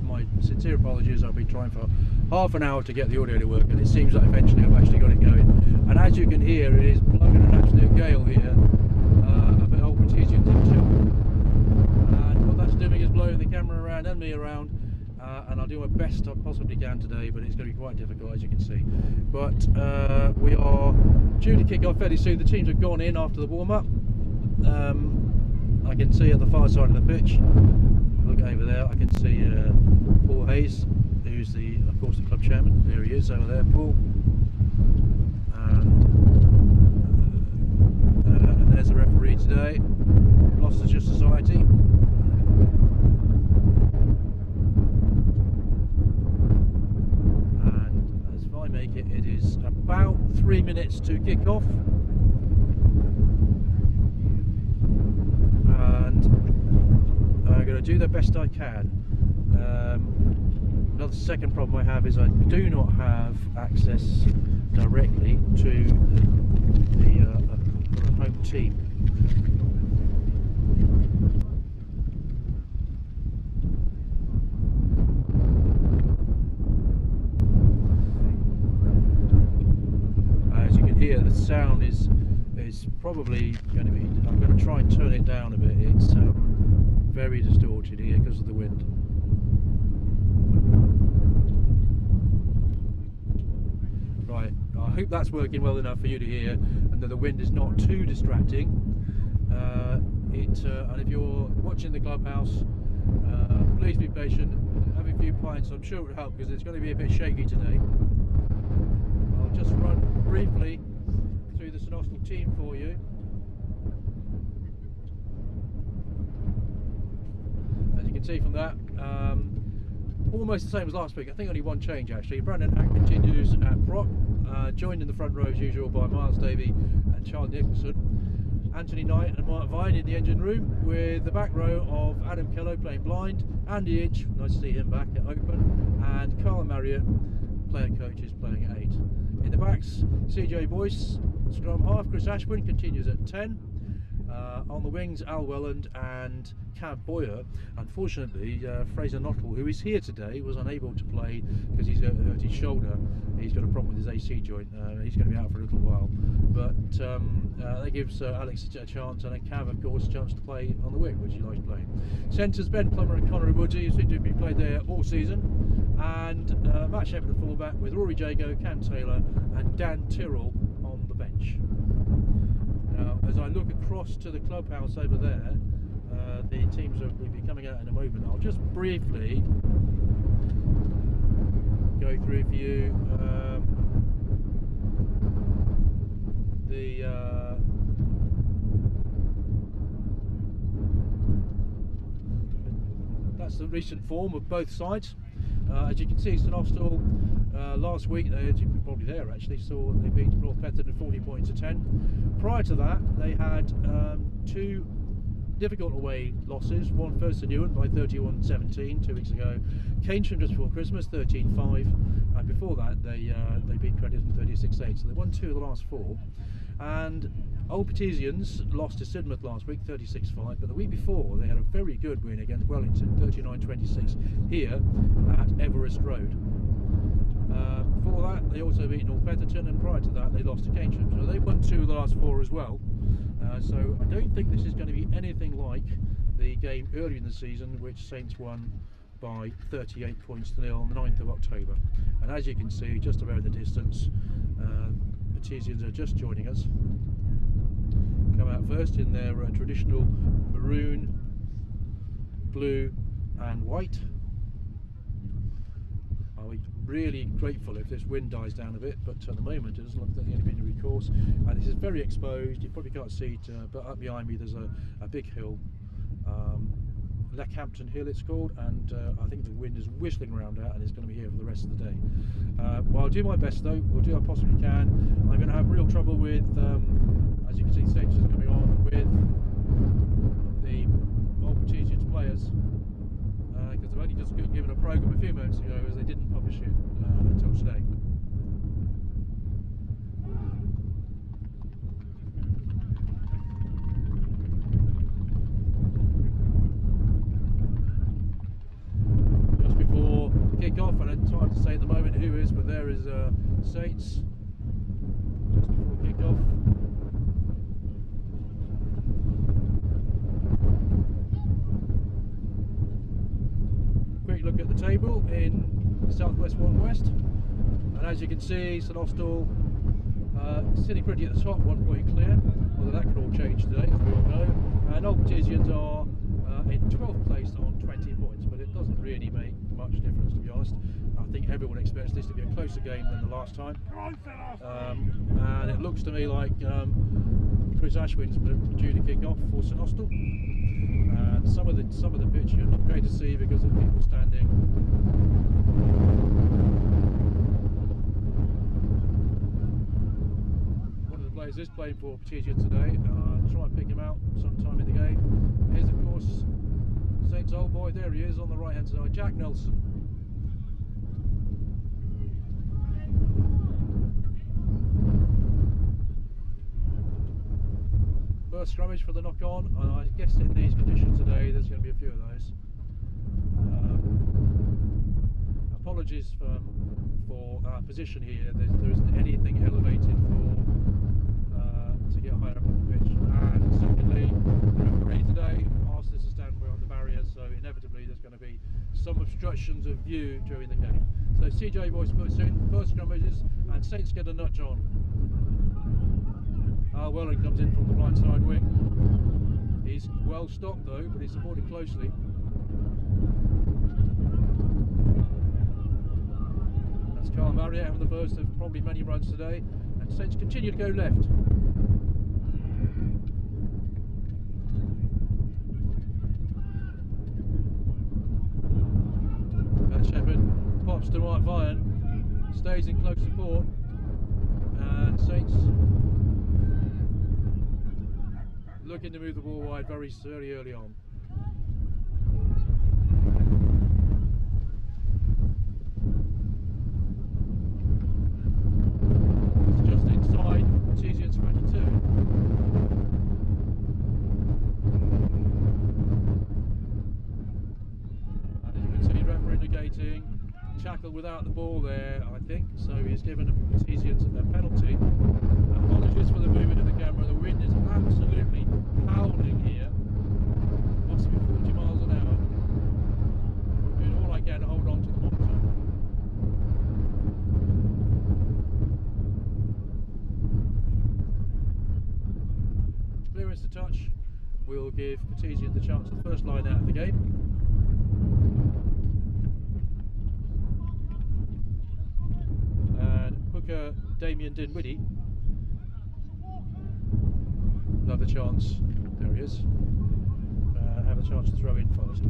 my sincere apologies. I've been trying for half an hour to get the audio to work, and it seems that eventually I've actually got it going. And as you can hear, it is blowing an absolute gale here up at Old Artesian Junction. And what that's doing is blowing the camera around and me around. And I'll do my best I possibly can today, but it's going to be quite difficult, as you can see. But we are due to kick off fairly soon. The teams have gone in after the warm-up. I can see at the far side of the pitch, look over there, I can see Paul Hayes, who's of course the club chairman. There he is over there, Paul. And there's the referee today, Gloucestershire Society. It is about 3 minutes to kick off, and I'm going to do the best I can. Another second problem I have is I do not have access directly to the home team. Here the sound is probably going to be, I'm going to try and turn it down a bit. It's very distorted here because of the wind. Right, I hope that's working well enough for you to hear and that the wind is not too distracting. And if you're watching the clubhouse, please be patient, have a few pints. I'm sure it will help because it's going to be a bit shaky today. I'll just run briefly through the St Austell team for you. As you can see from that, almost the same as last week. I think only one change actually. Brandon Hack continues at prop, joined in the front row as usual by Miles Davey and Charles Nicholson. Anthony Knight and Mark Vine in the engine room, with the back row of Adam Kello playing blind, Andy Inch, nice to see him back at open, and Carl Marriott, player coaches, playing at 8. In the backs, CJ Boyce, scrum half, Chris Ashburn continues at 10. On the wings, Al Welland and Cav Boyer. Unfortunately, Fraser Nottle, who is here today, was unable to play because he's hurt his shoulder. He's got a problem with his AC joint. He's going to be out for a little while. But that gives Alex a chance, and Cav, of course, a chance to play on the wing, which he likes playing. Centres, Ben Plummer and Conor Woodsy, who seem to have been played there all season. And Matt Shepherd at fullback, with Rory Jago, Cam Taylor and Dan Tyrrell on the bench. Now, as I look across to the clubhouse over there, the teams will be coming out in a moment. I'll just briefly go through for you that's the recent form of both sides. As you can see, St Austell last week, as you were probably there actually, saw they beat North Petherton 40 points to 10. Prior to that, they had 2 difficult away losses. One first to Newent by 31-17 2 weeks ago. Keynsham just before Christmas 13-5, and before that they beat Crediton 36-8. So they won 2 of the last 4. And Old Petesians lost to Sidmouth last week 36-5, but the week before they had a very good win against Wellington 39-26 here at Everest Road. Before that they also beat North Petherton, and prior to that they lost to Keynsham. So they won 2 of the last 4 as well. So I don't think this is going to be anything like the game earlier in the season, which Saints won by 38 points to 0 on the 9th of October. And as you can see, just about in the distance, Petesians are just joining us. Come out first in their traditional maroon, blue and white. I'll be really grateful if this wind dies down a bit, but at the moment it doesn't look like there's going to be any recourse, and this is very exposed. You probably can't see it, but up behind me there's a big hill, Leckhampton Hill it's called, and I think the wind is whistling around out and it's going to be here for the rest of the day. Well, I'll do my best though, we'll do what I possibly can. I'm going to have real trouble with, as you can see, sections coming on with the Old Petesians players, because I've only just given a programme a few moments ago, as they didn't publish it until today. kick-off, and it's hard to say at the moment who is, but there is Saints just before kick-off. Quick look at the table in Southwest 1 West, and as you can see, St Austell sitting pretty at the top, 1 point clear, although that could all change today, as we all know. And Old Petesians are in 12th place on 20 points, but it doesn't really make much difference, to be honest. I think everyone expects this to be a closer game than the last time, and it looks to me like Chris Ashwin's due to kick off for St Austell. And some of the pitch you're not going to see because of people standing. One of the players is playing for Petesians today. Try and pick him out sometime in the game. Here's of course Saints old boy. There he is on the right hand side, Jack Nelson. First scrummage for the knock-on, and I guess in these conditions today there's going to be a few of those. Apologies for our position here. There isn't anything elevated to get higher up on the pitch. And secondly, the referee today asked us to stand behind the barriers, so inevitably there's going to be some obstructions of view during the game. So CJ Boyce puts in first scrummages, and Saints get a nudge on. Welland comes in from the right side wing. He's well stopped though, but he's supported closely. That's Carl Marriott having the first of probably many runs today, and Saints continue to go left. Shepherd pops to Mark Vian, stays in close support, and Saints looking to move the ball wide very early on. It's just inside Petesians 22. And as you can see, referee indicating tackle without the ball there, I think, so he's given Petesians a penalty. Apologies for the movement of the camera, the wind is absolutely howling here, must be 40 miles an hour. I'm doing all I can to hold on to the monitor. Clearance to touch will give Petesians the chance of the first line out of the game. Damien Dinwiddie have a chance, there he is, have a chance to throw in first.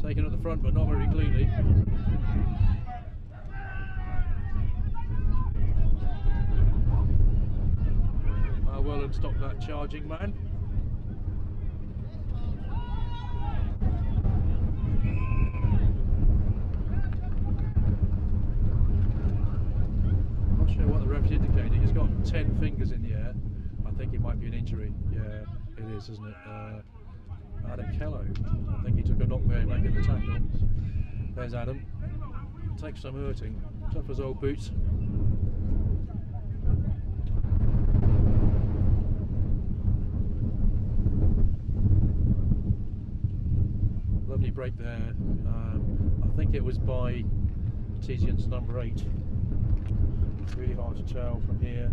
Taken at the front but not very cleanly. Welland stopped that charging man. I'm not sure what the ref's indicating. He's got 10 fingers in the air. I think it might be an injury. Yeah, it is, isn't it? Adam Kello. I think he took a knock there making the tackle. There's Adam. Takes some hurting. Tough as old boots. Lovely break there. I think it was by Petesians number 8. It's really hard to tell from here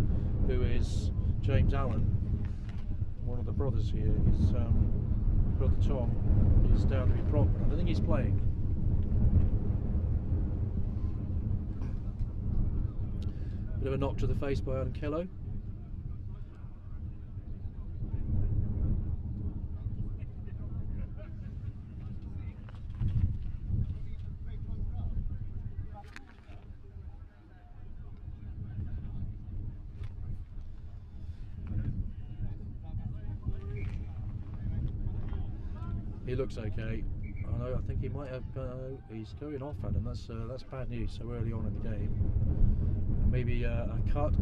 who is James Allen, one of the brothers here. His brother Tom is down to be prop. I don't think he's playing. Bit of a knock to the face by Adam Kello. He looks okay. I think he might have. He's going off, Adam. That's bad news so early on in the game. maybe a cut,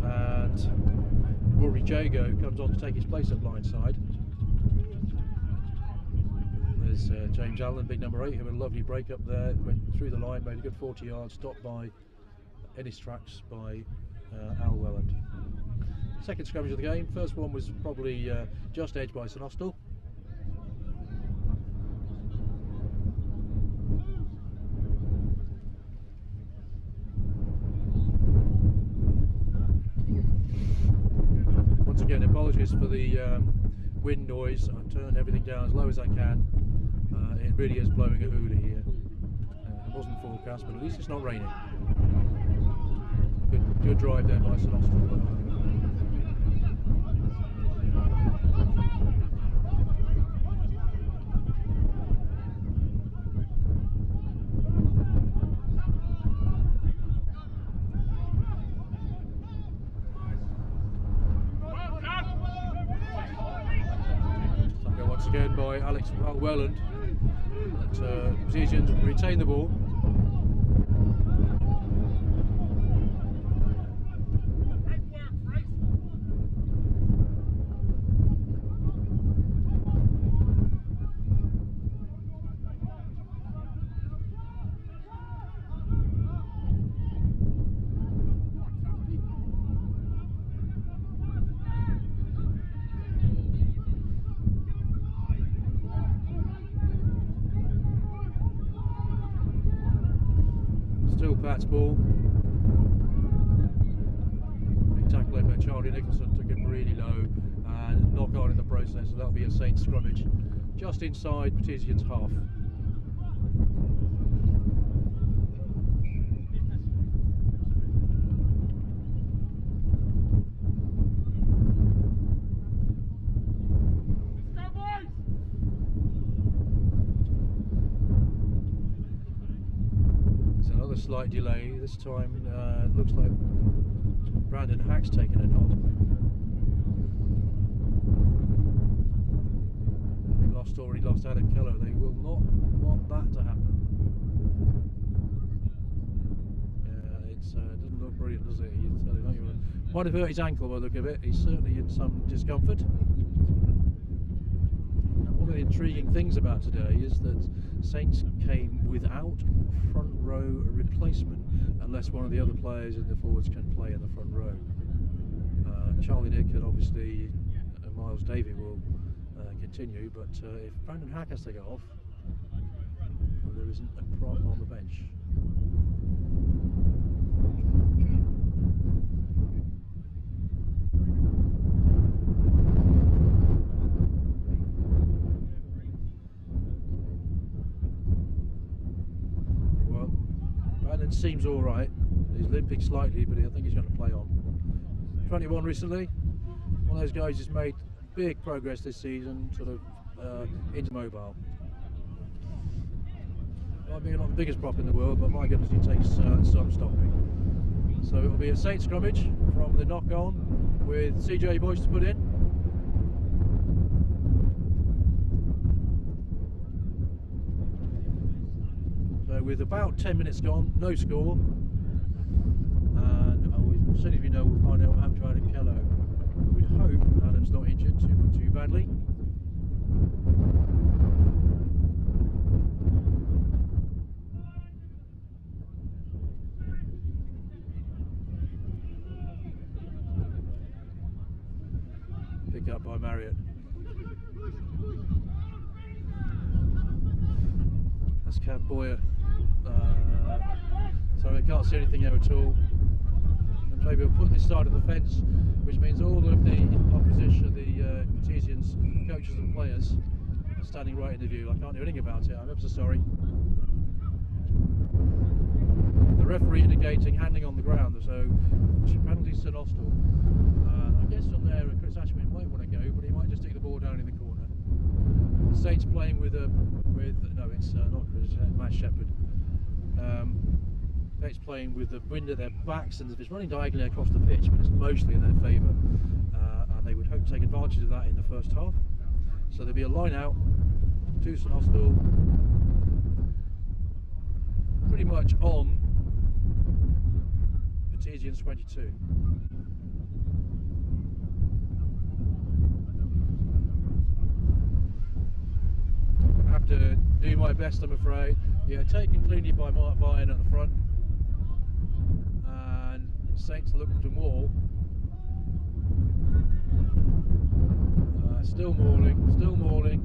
and Rory Jago comes on to take his place at blind side. There's James Allen, big number 8, who had a lovely break up there, went through the line, made a good 40 yards, stopped by Ennis Tracks by Al Welland. Second scrummage of the game. First one was probably just edged by St Austell. Once again, apologies for the wind noise. I've turned everything down as low as I can. It really is blowing a hoolie here. It wasn't forecast, but at least it's not raining. Good drive there by St Austell. Once again by Alex Welland. Musicians retain the ball. Still Pat's ball. Big tackle there by Charlie Nicholson, took it really low and knock on in the process, so that'll be a Saints scrummage just inside Petesian's half. Slight delay. This time it looks like Brandon Hack's taken a knot. They already lost Adam Keller. They will not want that to happen. Yeah, it doesn't look brilliant, does it? Might have hurt his ankle by the look of it. He's certainly in some discomfort. One of the intriguing things about today is that Saints came without front row replacement unless one of the other players in the forwards can play in the front row. Charlie Nick and obviously Miles Davey will continue, but if Brandon Hack has to go off, well, there isn't a prop on the bench. Seems all right. He's limping slightly, but I think he's going to play on. 21 recently. One of those guys who's made big progress this season, sort of into mobile. Might be not the biggest prop in the world, but my goodness, he takes some stopping. So it'll be a Saints scrummage from the knock on with CJ Boyce to put in. With about 10 minutes gone, no score, and as soon as we know, we'll find out what happened to Adam Keller. We'd hope Adam's not injured too badly. Pick up by Marriott. That's Cab Boyer. So I can't see anything there at all. And maybe we'll put this side of the fence, which means all of the opposition, the Petesians, coaches and players are standing right in the view. I can't do anything about it, I'm ever so sorry. The referee indicating handling on the ground, so penalty St Austell. I guess on there Chris Ashman might want to go, but he might just take the ball down in the corner. Saints playing with no, it's not Chris, Matt Shepherd. Saints playing with the wind at their backs, and it's running diagonally across the pitch, but it's mostly in their favour, and they would hope to take advantage of that in the first half. So there'll be a line out to St Austell, pretty much on Petesians 22. I have to do my best, I'm afraid. Yeah, taken cleanly by Mark Vine at the front, and Saints Lupton Wall. Still mauling, still mauling.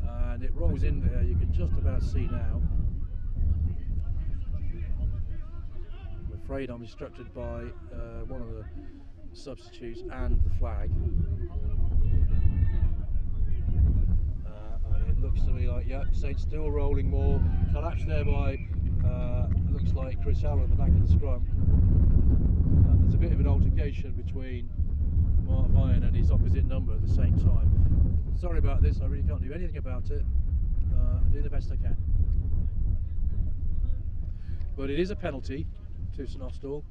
And it rolls in there, you can just about see now. I'm afraid I'm instructed by one of the substitutes and the flag. And it looks to me like, yep, Saints still rolling more. Collapsed there by, looks like Chris Allen at the back of the scrum. There's a bit of an altercation between Mark Vine and his opposite number at the same time. Sorry about this, I really can't do anything about it. I do the best I can. But it is a penalty to St Austell.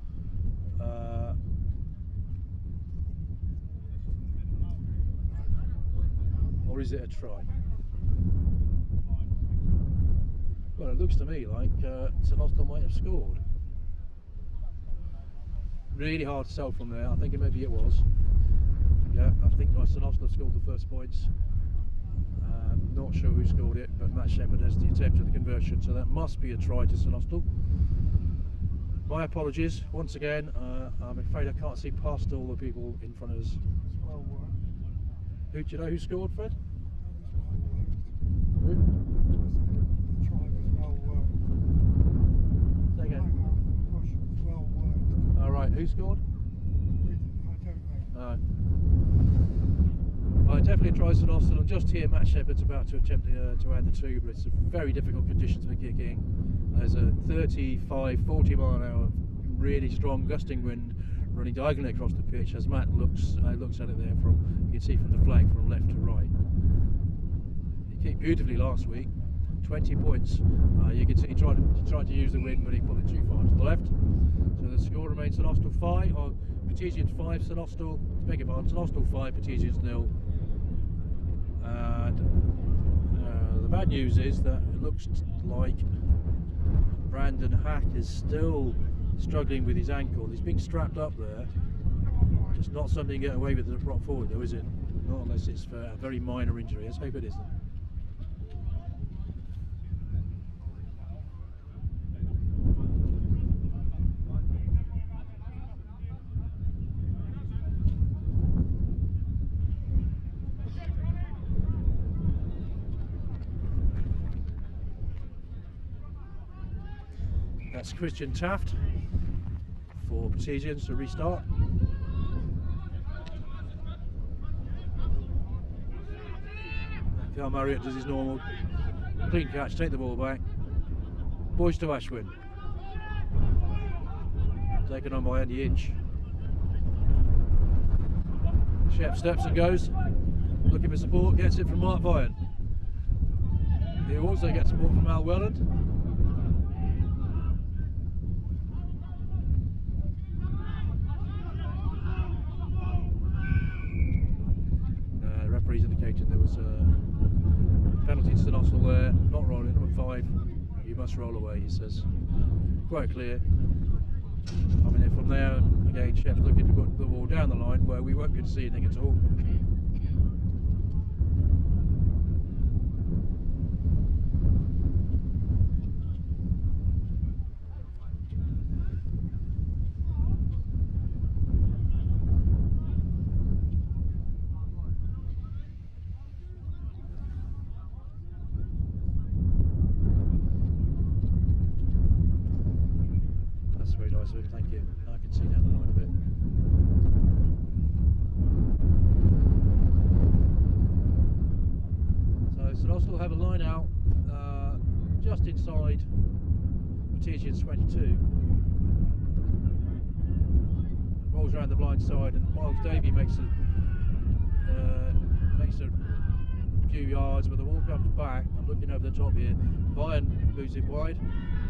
Or is it a try? Well, it looks to me like St Austell might have scored. Really hard to tell from there. I think maybe it was. Yeah, I think St Austell scored the first points. Not sure who scored it, but Matt Shepherd has the attempt at the conversion, so that must be a try to St Austell. My apologies once again. I'm afraid I can't see past all the people in front of us. Well worked. Who do you know who scored, Fred? Well worked. Who? The try was well worked. Say again. Push was well worked. All right, who scored? I don't know. I definitely try St Austell, and just here Matt Shepherd's about to attempt to add the two, but it's a very difficult conditions for kicking. There's a 35, 40 mile an hour, really strong gusting wind running diagonally across the pitch as Matt looks at it there from, you can see from the flag from left to right. He kicked beautifully last week, 20 points. You can see he tried to use the wind, but he pulled it too far to the left. So the score remains St Austell 5, or Petesians 5, St Austell, beg your pardon, St Austell 5, Petesians 0. And the bad news is that it looks like Brandon Hack is still struggling with his ankle. He's being strapped up there. Just not something to get away with as a prop forward though, is it? Not unless it's for a very minor injury. Let's hope it isn't. That's Christian Taft for Petesians to restart. Cal Marriott does his normal clean catch, take the ball back. Boys to Ashwin. Taken on by Andy Inch. Shep steps and goes, looking for support, gets it from Mark Vine. He also gets support from Al Welland. Referee's indicating there was a penalty to St Austell there, not rolling, number 5, you must roll away, he says. Quite clear. I mean, from there, again, Shep's looking to put the ball down the line where we won't be able to see anything at all. Thank you. I can see down the line a bit. So St Austell have a line out just inside Petesians 22. Rolls around the blind side, and Miles Davey makes a few yards, but the ball comes back. I'm looking over the top here. Vine moves it wide.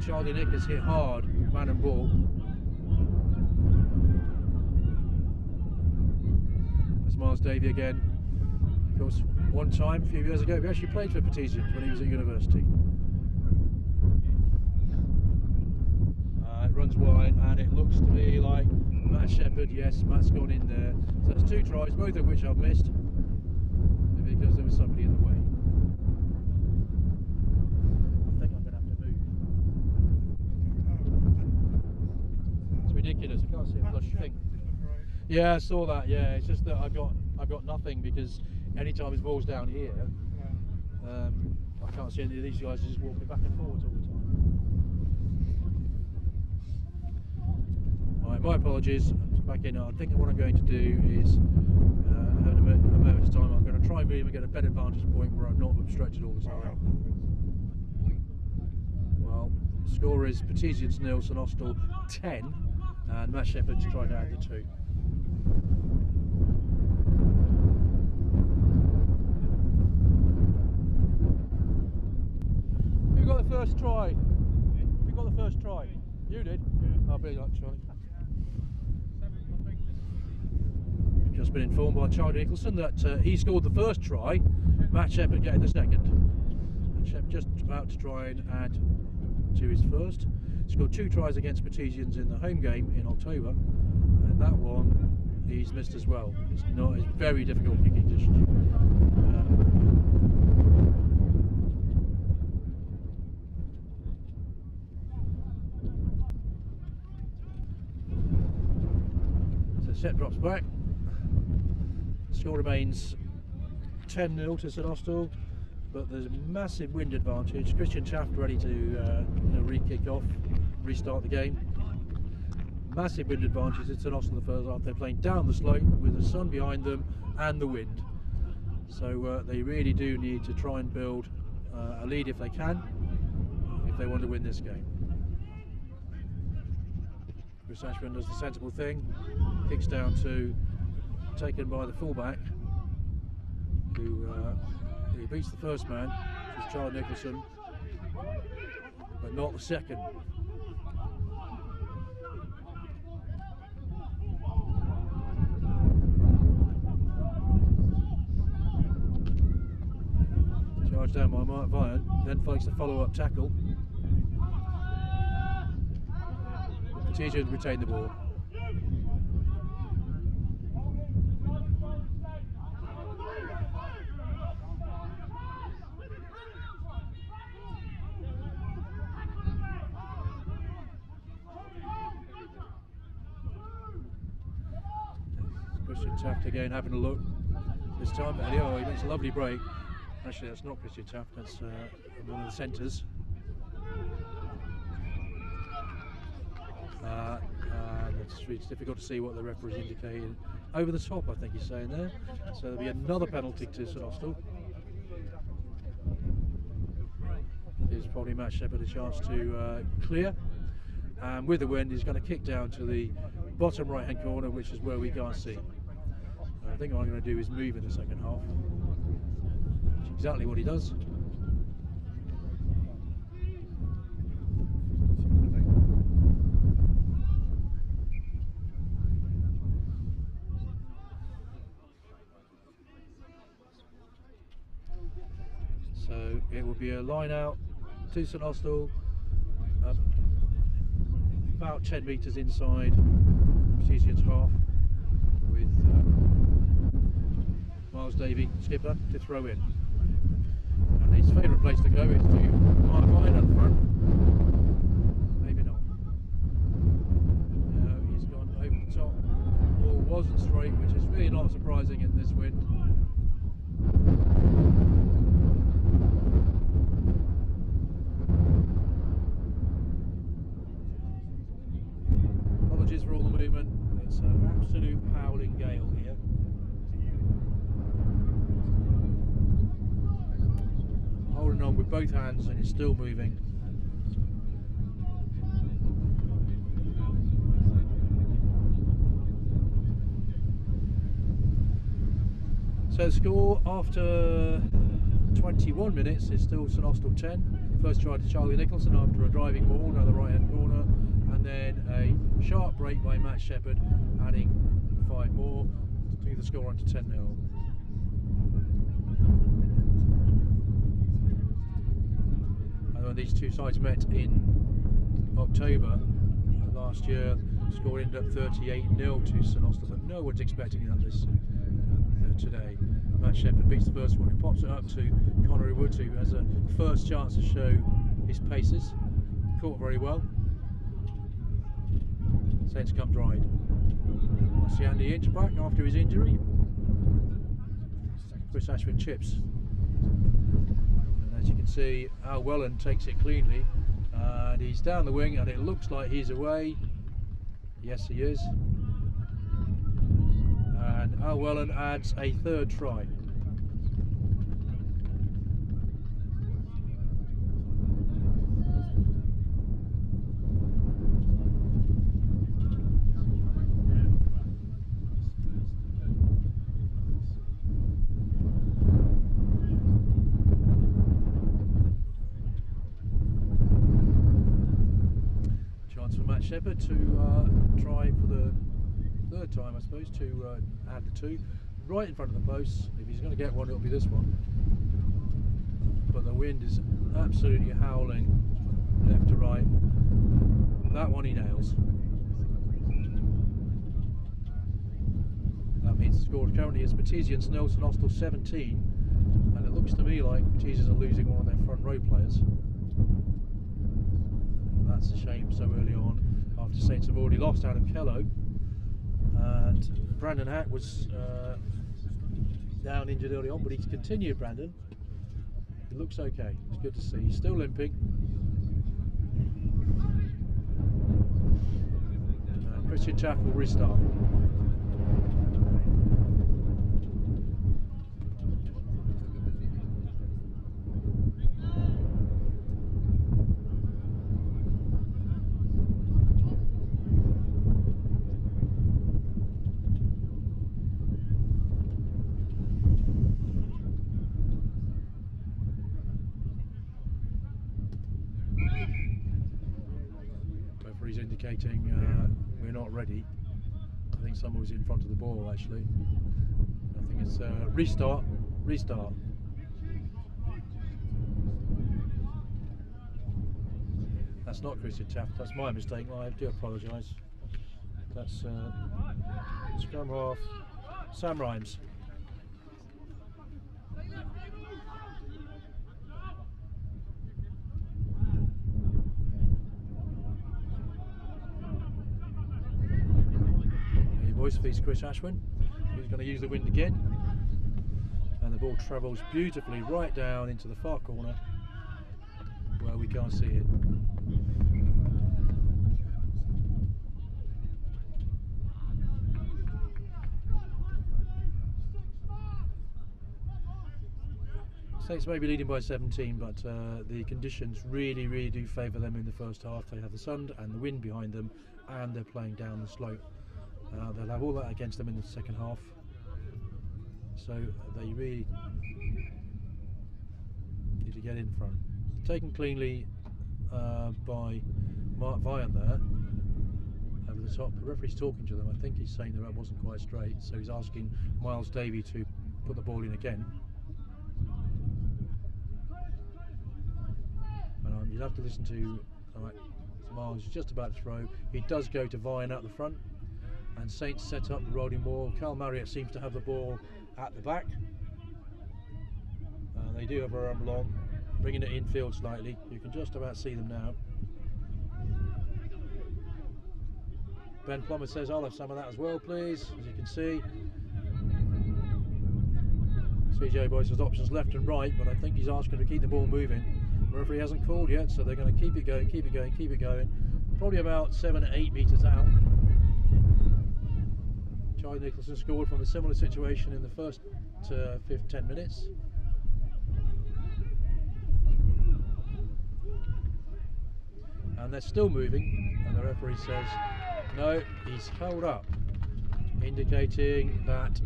Charlie Nick has hit hard, man and ball. That's Miles Davey again. Of course, one time, a few years ago, he actually played for Petesians when he was at university. Matt Shepherd, yes, Matt's gone in there. So that's 2 tries, both of which I've missed because there was somebody in the way. I think I'm going to have to move. It's ridiculous. I can't see a bloody thing. Yeah, I saw that. Yeah, it's just that I got nothing because anytime his ball's down here, I can't see any of these guys just walking back and forwards all the time. Right, my apologies. I'm back in. I think what I'm going to do is, having a moment's time, I'm going to try and move and get a better vantage point where I'm not obstructed all the time. Well, the score is Petesians 0, St Austell 10, and Matt Shepherd's trying to add the 2. Who got the first try? Who got the first try? You did? I'll be like Charlie. Just been informed by Charlie Nicholson that he scored the first try, Matt Shepherd getting the second. Matt Shepherd just about to try and add to his first. Scored 2 tries against Petesians in the home game in October, and that one he's missed as well. It's very difficult kicking distance. So set drops back. Score remains 10-0 to St Austell, but there's a massive wind advantage. Christian Taft ready to re-kick off, restart the game. Massive wind advantage at St Austell the first half. They're playing down the slope with the sun behind them and the wind. So they really do need to try and build a lead if they can, if they want to win this game. Chris Ashburn does the sensible thing, kicks down to taken by the fullback, who beats the first man, which is Charlie Nicholson, but not the second. Charged down by Mark Vian, then fakes the follow-up tackle. Petesians retain the ball. Christian Taft again having a look this time, but he makes a lovely break. Actually, that's not Christian Taft, that's one of the centres. It's difficult to see what the referee's indicated. Over the top, I think he's saying there. So there'll be another penalty to St Austell. Gives probably Matt Shepherd a chance to clear. And with the wind, he's going to kick down to the bottom right-hand corner, which is where we can't see. I think what I'm going to do is move in the second half. Which is exactly what he does. So it will be a line out to St Austell, about 10 metres inside Petesians half, with Miles Davey, skipper, to throw in. And his favourite place to go is to Mark Vian at the front. Maybe not. No, he's gone over the top. Ball wasn't straight, which is really not surprising in this wind. Apologies for all the movement. It's an absolute howling gale here. I'm holding on with both hands and it's still moving. So the score after 21 minutes is still St Austell 10. First try to Charlie Nicholson after a driving ball down the right hand corner, and then a sharp break by Matt Shepherd, adding 5 more to the score onto 10-0. And when these two sides met in October last year, Score ended up 38-0 to St Austell, but no one's expecting that this today. Matt Shepherd beats the first one and pops it up to Connery Woods, who has a first chance to show his paces. Caught very well. Saints come dried. I see Andy Inch back after his injury. Chris Ashwin chips. And as you can see, Al Welland takes it cleanly. And he's down the wing and it looks like he's away. Yes, he is. And Al Welland adds a third try. Shepherd to try for the third time, I suppose, to add the two right in front of the posts. If he's going to get one, it'll be this one. But the wind is absolutely howling left to right. That one he nails. That means the score currently is Batesians 0, St Austell 17, and it looks to me like Batesians are losing one of their front row players. That's a shame so early on, after Saints have already lost Adam Kello, and Brandon Hack was down injured early on, but he's continued. Brandon, he looks okay. It's good to see. He's still limping. Christian Chaff will restart. Indicating we're not ready. I think someone was in front of the ball actually. I think it's restart. That's not Christian Taft, that's my mistake. I do apologise. That's scrum half Sam Rhymes. Feeds Chris Ashwin, who's going to use the wind again, and the ball travels beautifully right down into the far corner where we can't see it. Saints may be leading by 17, but the conditions really do favour them in the first half. They have the sun and the wind behind them, and they're playing down the slope. They'll have all that against them in the second half, so they really need to get in front. Taken cleanly by Mark Vian there over the top. The referee's talking to them. I think he's saying that wasn't quite straight, so he's asking Miles Davey to put the ball in again. And you'll have to listen to Miles is just about to throw. He does go to Vian at the front. And Saints set up the rolling ball. Cal Marriott seems to have the ball at the back. They do have a run long, bringing it infield slightly. You can just about see them now. Ben Plummer says, "I'll have some of that as well, please." As you can see, CJ Boyce has options left and right, but I think he's asking to keep the ball moving. The referee hasn't called yet, so they're going to keep it going. Probably about 7 or 8 metres out. Charlie Nicholson scored from a similar situation in the first 10 minutes. And they're still moving, and the referee says no, he's held up, indicating that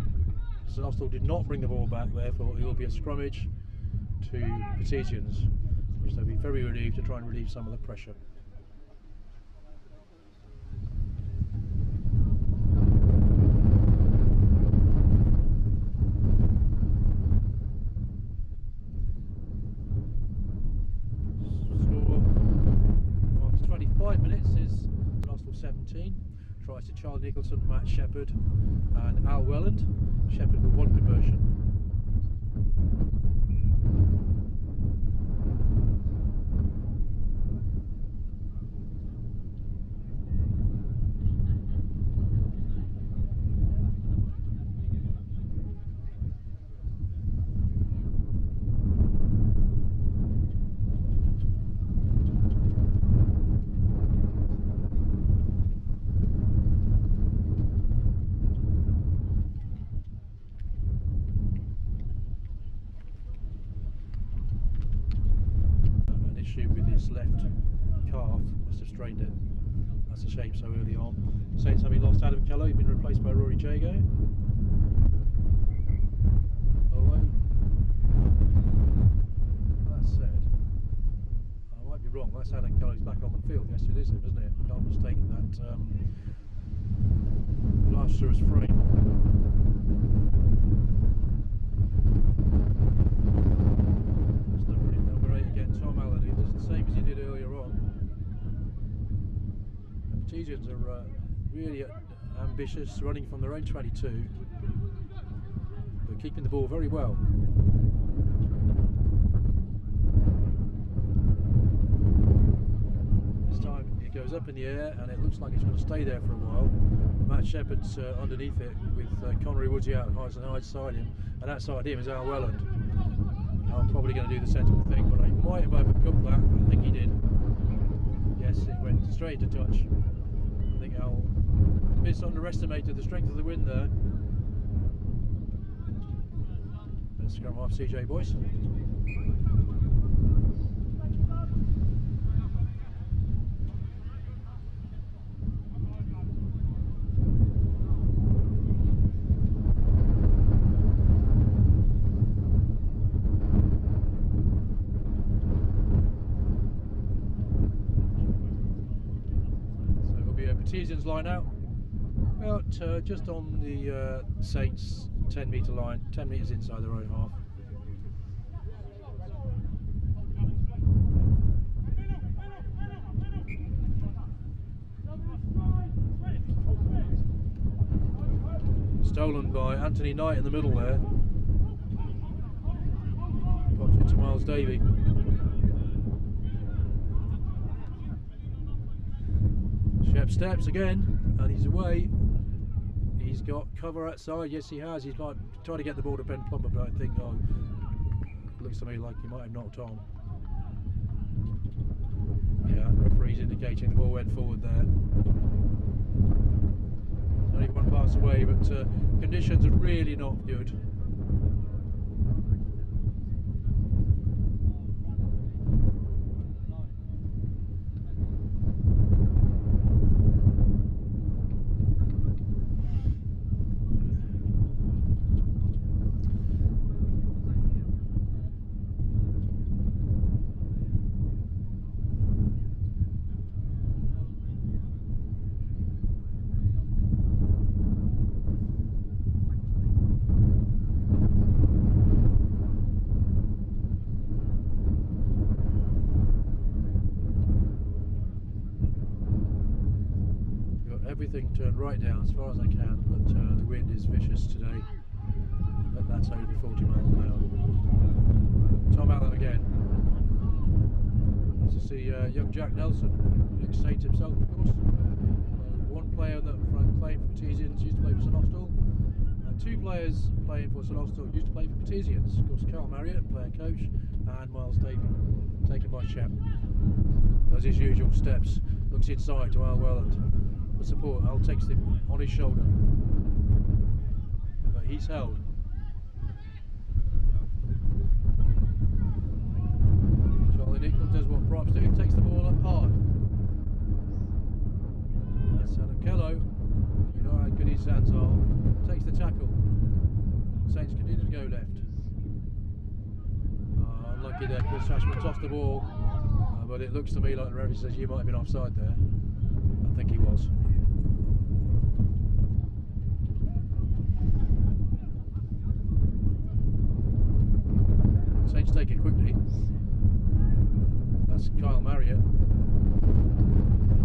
St Austell did not bring the ball back, therefore it will be a scrummage to Batesians, which they'll be very relieved to try and relieve some of the pressure. Tries to Charlie Nicholson, Matt Shepherd, and Al Welland. Shepherd with 1 conversion. With his left calf, must have strained it. That's a shame so early on. Saints having lost Adam Kello, he's been replaced by Rory Jago. Although, that said, I might be wrong, that's Adam Kello's back on the field. Yes, it is him, isn't it? Can't mistake that Blaster's frame. Same as he did earlier on. The Petesians are really ambitious, running from their own 22, but keeping the ball very well. This time it goes up in the air and it looks like it's going to stay there for a while. Matt Shepherd's underneath it with Connery Woodsy out outside him, and outside him is Al Welland. I'm probably going to do the sensible thing, but I might have overcooked that. I think he did. Yes, it went straight to touch. I think Al underestimated the strength of the wind there. Let's scrum off CJ Boyce. Petesians line out, about just on the Saints 10 metre line, 10 metres inside their own half. Stolen by Anthony Knight in the middle there. Pops it to Miles Davey. Shep steps again, and he's away. He's got cover outside. Yes, he has. He's like trying to get the ball to Ben Plummer, but I think looks to me like he might have knocked on. Yeah, referee's indicating the ball went forward there. Only 1 pass away, but conditions are really not good. Everything turned right down as far as I can, but the wind is vicious today. But that's over 40 miles an hour. Tom Allen again. To see young Jack Nelson, ex-Saint himself, of course. One player that played for Petesians used to play for St Austell, and 2 players playing for St Austell used to play for Petesians. Of course, Carl Marriott, player coach, and Miles Davey, taken by Shep. Does his usual steps, looks inside to Al Welland. Support. Al takes him on his shoulder, but he's held. Charlie Nicholson does what props do, takes the ball up high. That's Adam Kello. You know how good his hands are. Takes the tackle. Saints continue to go left. Unlucky there, Chris Ashman tossed the ball, but it looks to me like the referee says you might have been offside there. I think he was. Saints take it quickly. That's Kyle Marriott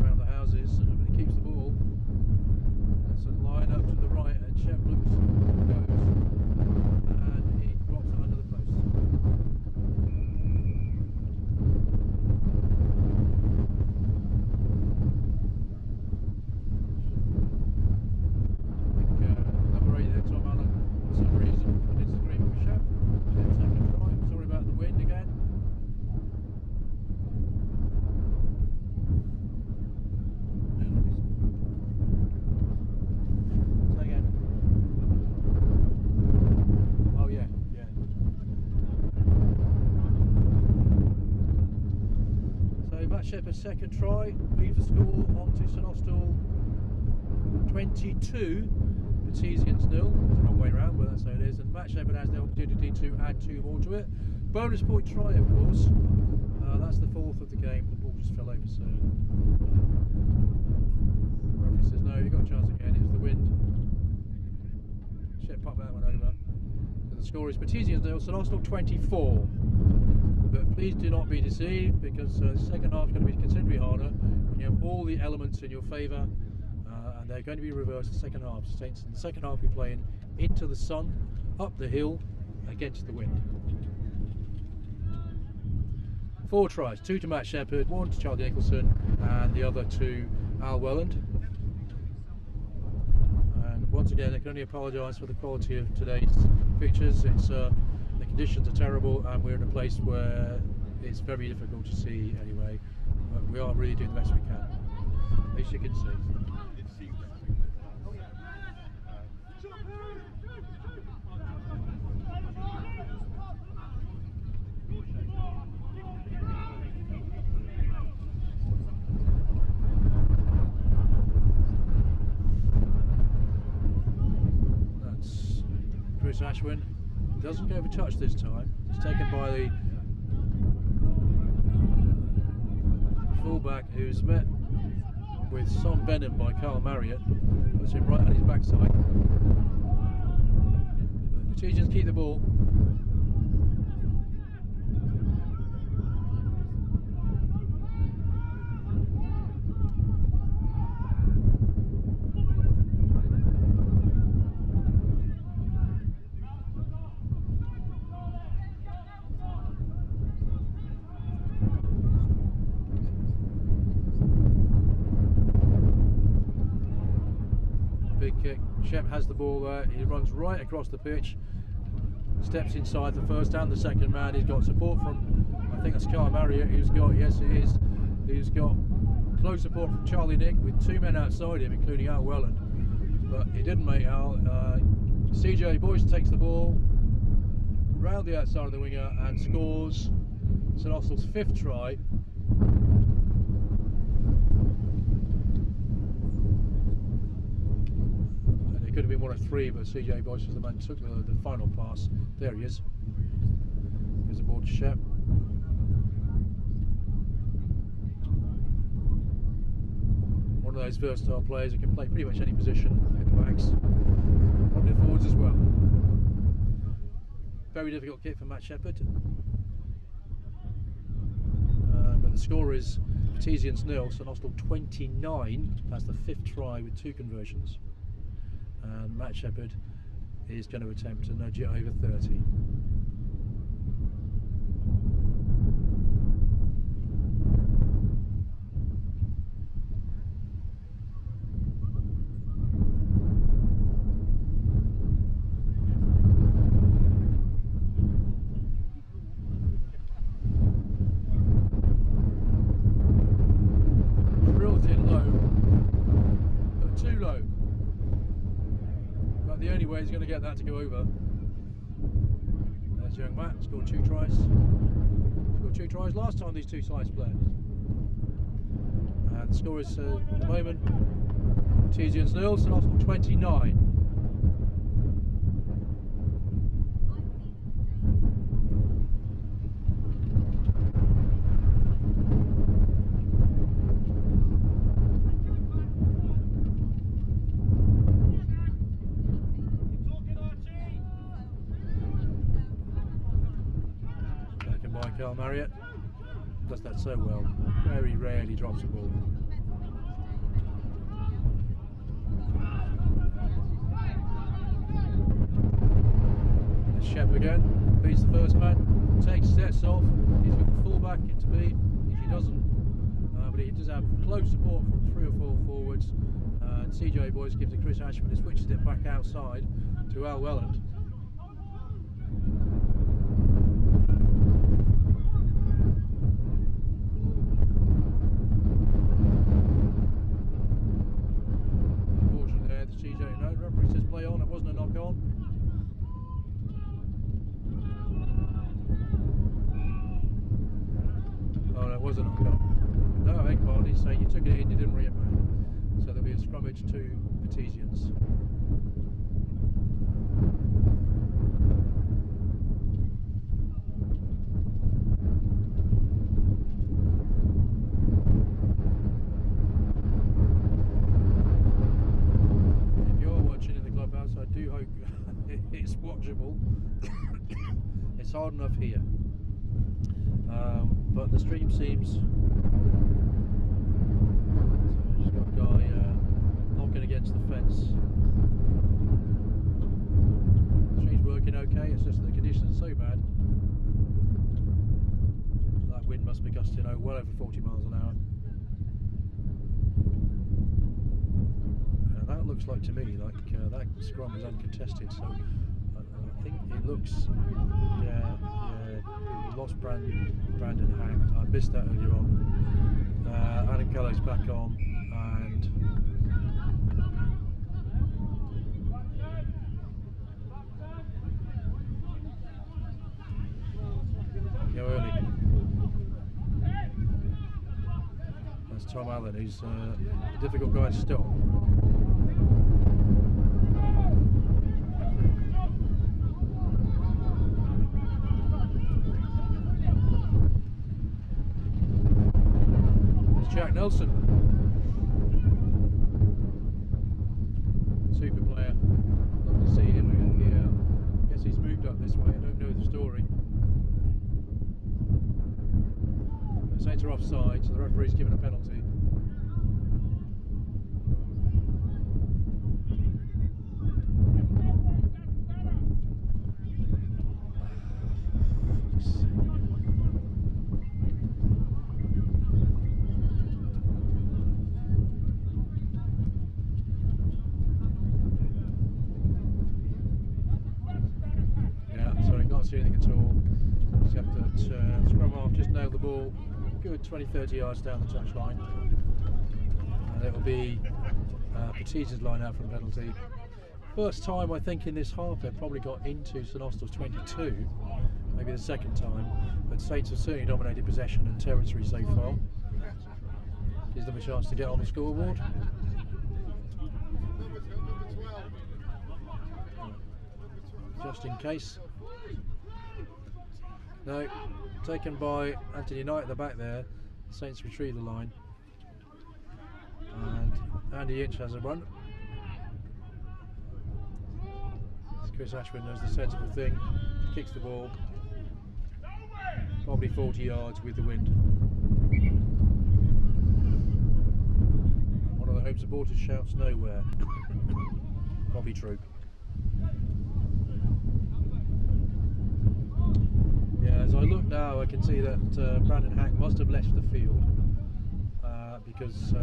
around the houses, but he keeps the ball. Shepherd's second try leaves the score on to St Austell 22, Petesians 0. Wrong way round, but that's how it is. And Matt Shepherd has the opportunity to add 2 more to it. Bonus point try, of course. That's the 4th of the game. The ball just fell over, so referee says no, you've got a chance again. It's the wind. Shep popped that one over. So the score is Petesians 0, St Austell 24. But please do not be deceived, because the second half is going to be considerably harder when you have all the elements in your favour, and they're going to be reversed the second half. Saints in the second half we're playing into the sun, up the hill, against the wind. 4 tries, 2 to Matt Shepherd, 1 to Charlie Nicholson, and the other to Al Welland. And once again, I can only apologise for the quality of today's pictures. It's the conditions are terrible, and we're in a place where it's very difficult to see anyway. But we are really doing the best we can, as you can see. That's Chris Ashwin. Doesn't go for touch this time. It's taken by the fullback, who's met with Son Benham by Carl Marriott. Puts him right on his backside. But the Petesians keep the ball. Kick. Shep has the ball there. He runs right across the pitch, steps inside the first and the second man. He's got support from, I think that's Carl Marriott, who's got, yes it is, he's got close support from Charlie Nick with 2 men outside him, including Al Welland. But he didn't make Al. CJ Boyce takes the ball round the outside of the winger and scores St Austell's 5th try. Could have been 1 of 3, but CJ Boyce was the man who took the final pass. There he is. Here's the ball to Shep. One of those versatile players who can play pretty much any position in the backs, probably forwards as well. Very difficult kick for Matt Shepherd. But the score is Petesians 0, St Austell 29. That's the 5th try with 2 conversions. And Matt Shepherd is going to attempt to nudge it over 30. Drilled in low, but too low. The only way he's going to get that to go over. There's young Matt, scored 2 tries. Scored 2 tries last time these 2 sides played. And the score is at the moment Petesians 0, St Austell 29. Carl Marriott does that so well. Very rarely drops the ball. There's Shep again. Beats the first man. Sets off. He's got the full back into beat. He doesn't. But he does have close support from 3 or 4 forwards. And CJ Boyce gives it Chris Ashman, who switches it back outside to Al Welland. say you took it in, you didn't bring it back. So there'll be a scrummage to Petesians. If you're watching in the clubhouse, I do hope it's watchable. It's hard enough here. But the stream seems, so I've just got a guy knocking against the fence. The stream's working okay, it's just that the conditions are so bad. That wind must be gusting well over 40 miles an hour. And that looks like to me like that scrum is uncontested, so I think it looks, yeah, we lost Brandon Hack. I missed that earlier on. Adam Kello's back on, and go early. That's Tom Allen, who's a difficult guy to stop. Jack Nelson, super player. Love to see him again. I guess he's moved up this way. I don't know the story. The Saints are offside, so the referee's given a penalty. See anything at all, except that scrum half just nailed the ball good 20-30 yards down the touch line, and it will be Petesians line out from penalty. First time I think in this half they've probably got into St Austell's 22, maybe the second time, but Saints have certainly dominated possession and territory so far. Gives them a chance to get on the scoreboard. Just in case. No, taken by Anthony Knight at the back there. Saints retrieve the line. And Andy Inch has a run. Chris Ashford knows the sensible thing. Kicks the ball. Probably 40 yards with the wind. One of the home supporters shouts nowhere. Probably true. Yeah, as I look now, I can see that Brandon Hack must have left the field because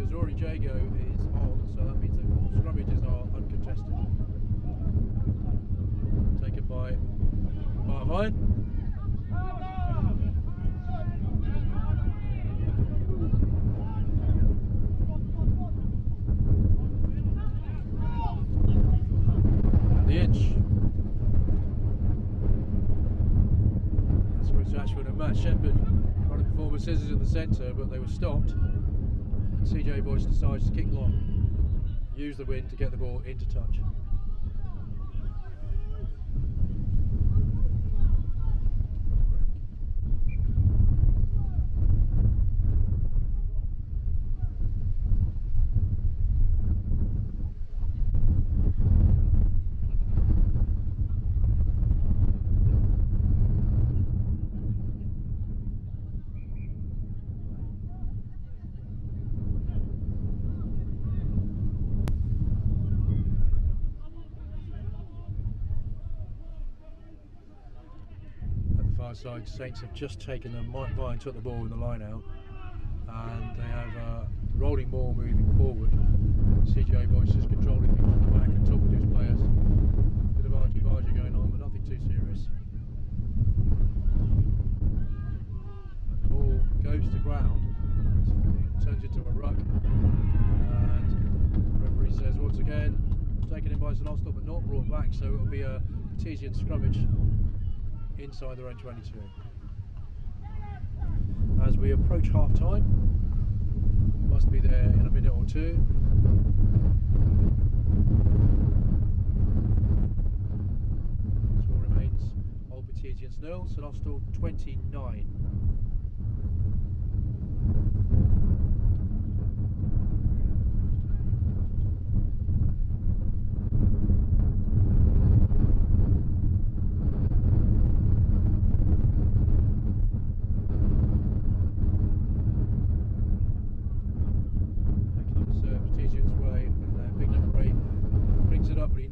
Rory Jago is on, so that means that all scrummages are uncontested. Taken by Marvine. The Inch. That's Chris Ashford and Matt Shepherd trying to perform a scissors in the centre, but they were stopped. And CJ Boyce decides to kick long, use the wind to get the ball into touch. Side Saints have just taken them. Mike Vine took the ball with the line out, and they have a rolling ball moving forward. CJ Boyce just controlling things from the back and talking to his players. Bit of argy-bargy going on, but nothing too serious. And the ball goes to ground, it turns into a ruck, and the referee says once again, taken in by St Austell but not brought back, so it will be a Petesian scrummage inside their own 22. As we approach half time, must be there in a minute or two. Score remains Old Petesians 0, St Austell 29.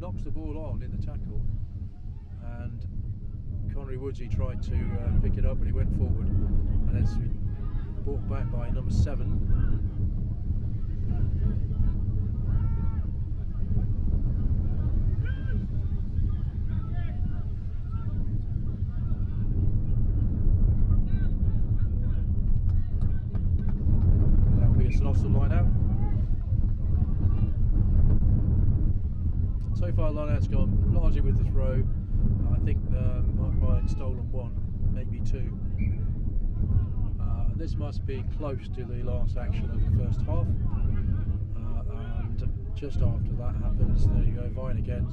Knocks the ball on in the tackle, and Connery Woodsy tried to pick it up, but he went forward, and it's brought back by number 7. That will be a St Austell line out. So far, line-out's gone largely with the throw. I think Mark Ryan's stolen 1, maybe 2. And this must be close to the last action of the first half. And just after that happens, there you go, Vine again.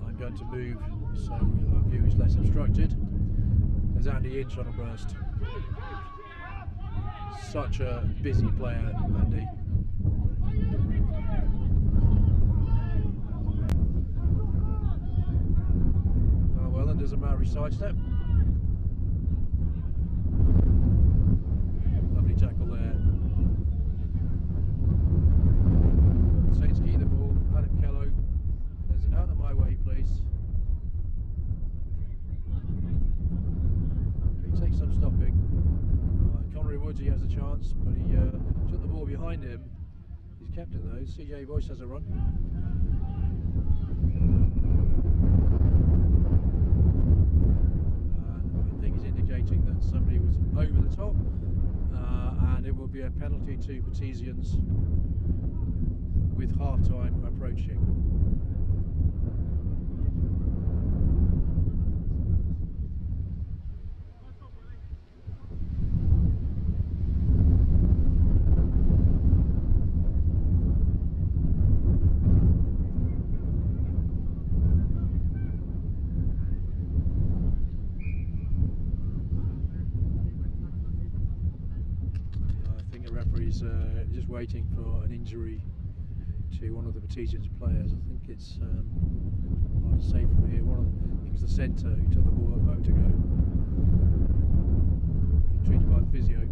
I'm going to move so the view is less obstructed. There's Andy Inch on a burst. Such a busy player, Andy. There's a Maori sidestep. Lovely tackle there. Saints key the ball. Adam Kello. There's out of my way, please. He takes some stopping. Connery Woodsy has a chance, but he took the ball behind him. He's kept it though. CJ Boyce has a run. That somebody was over the top, and it will be a penalty to Petesians with half-time approaching. Just waiting for an injury to one of the Petesians players. I think it's hard to say from here. I think it's the centre who took the ball up a moment ago. Being treated by the physio.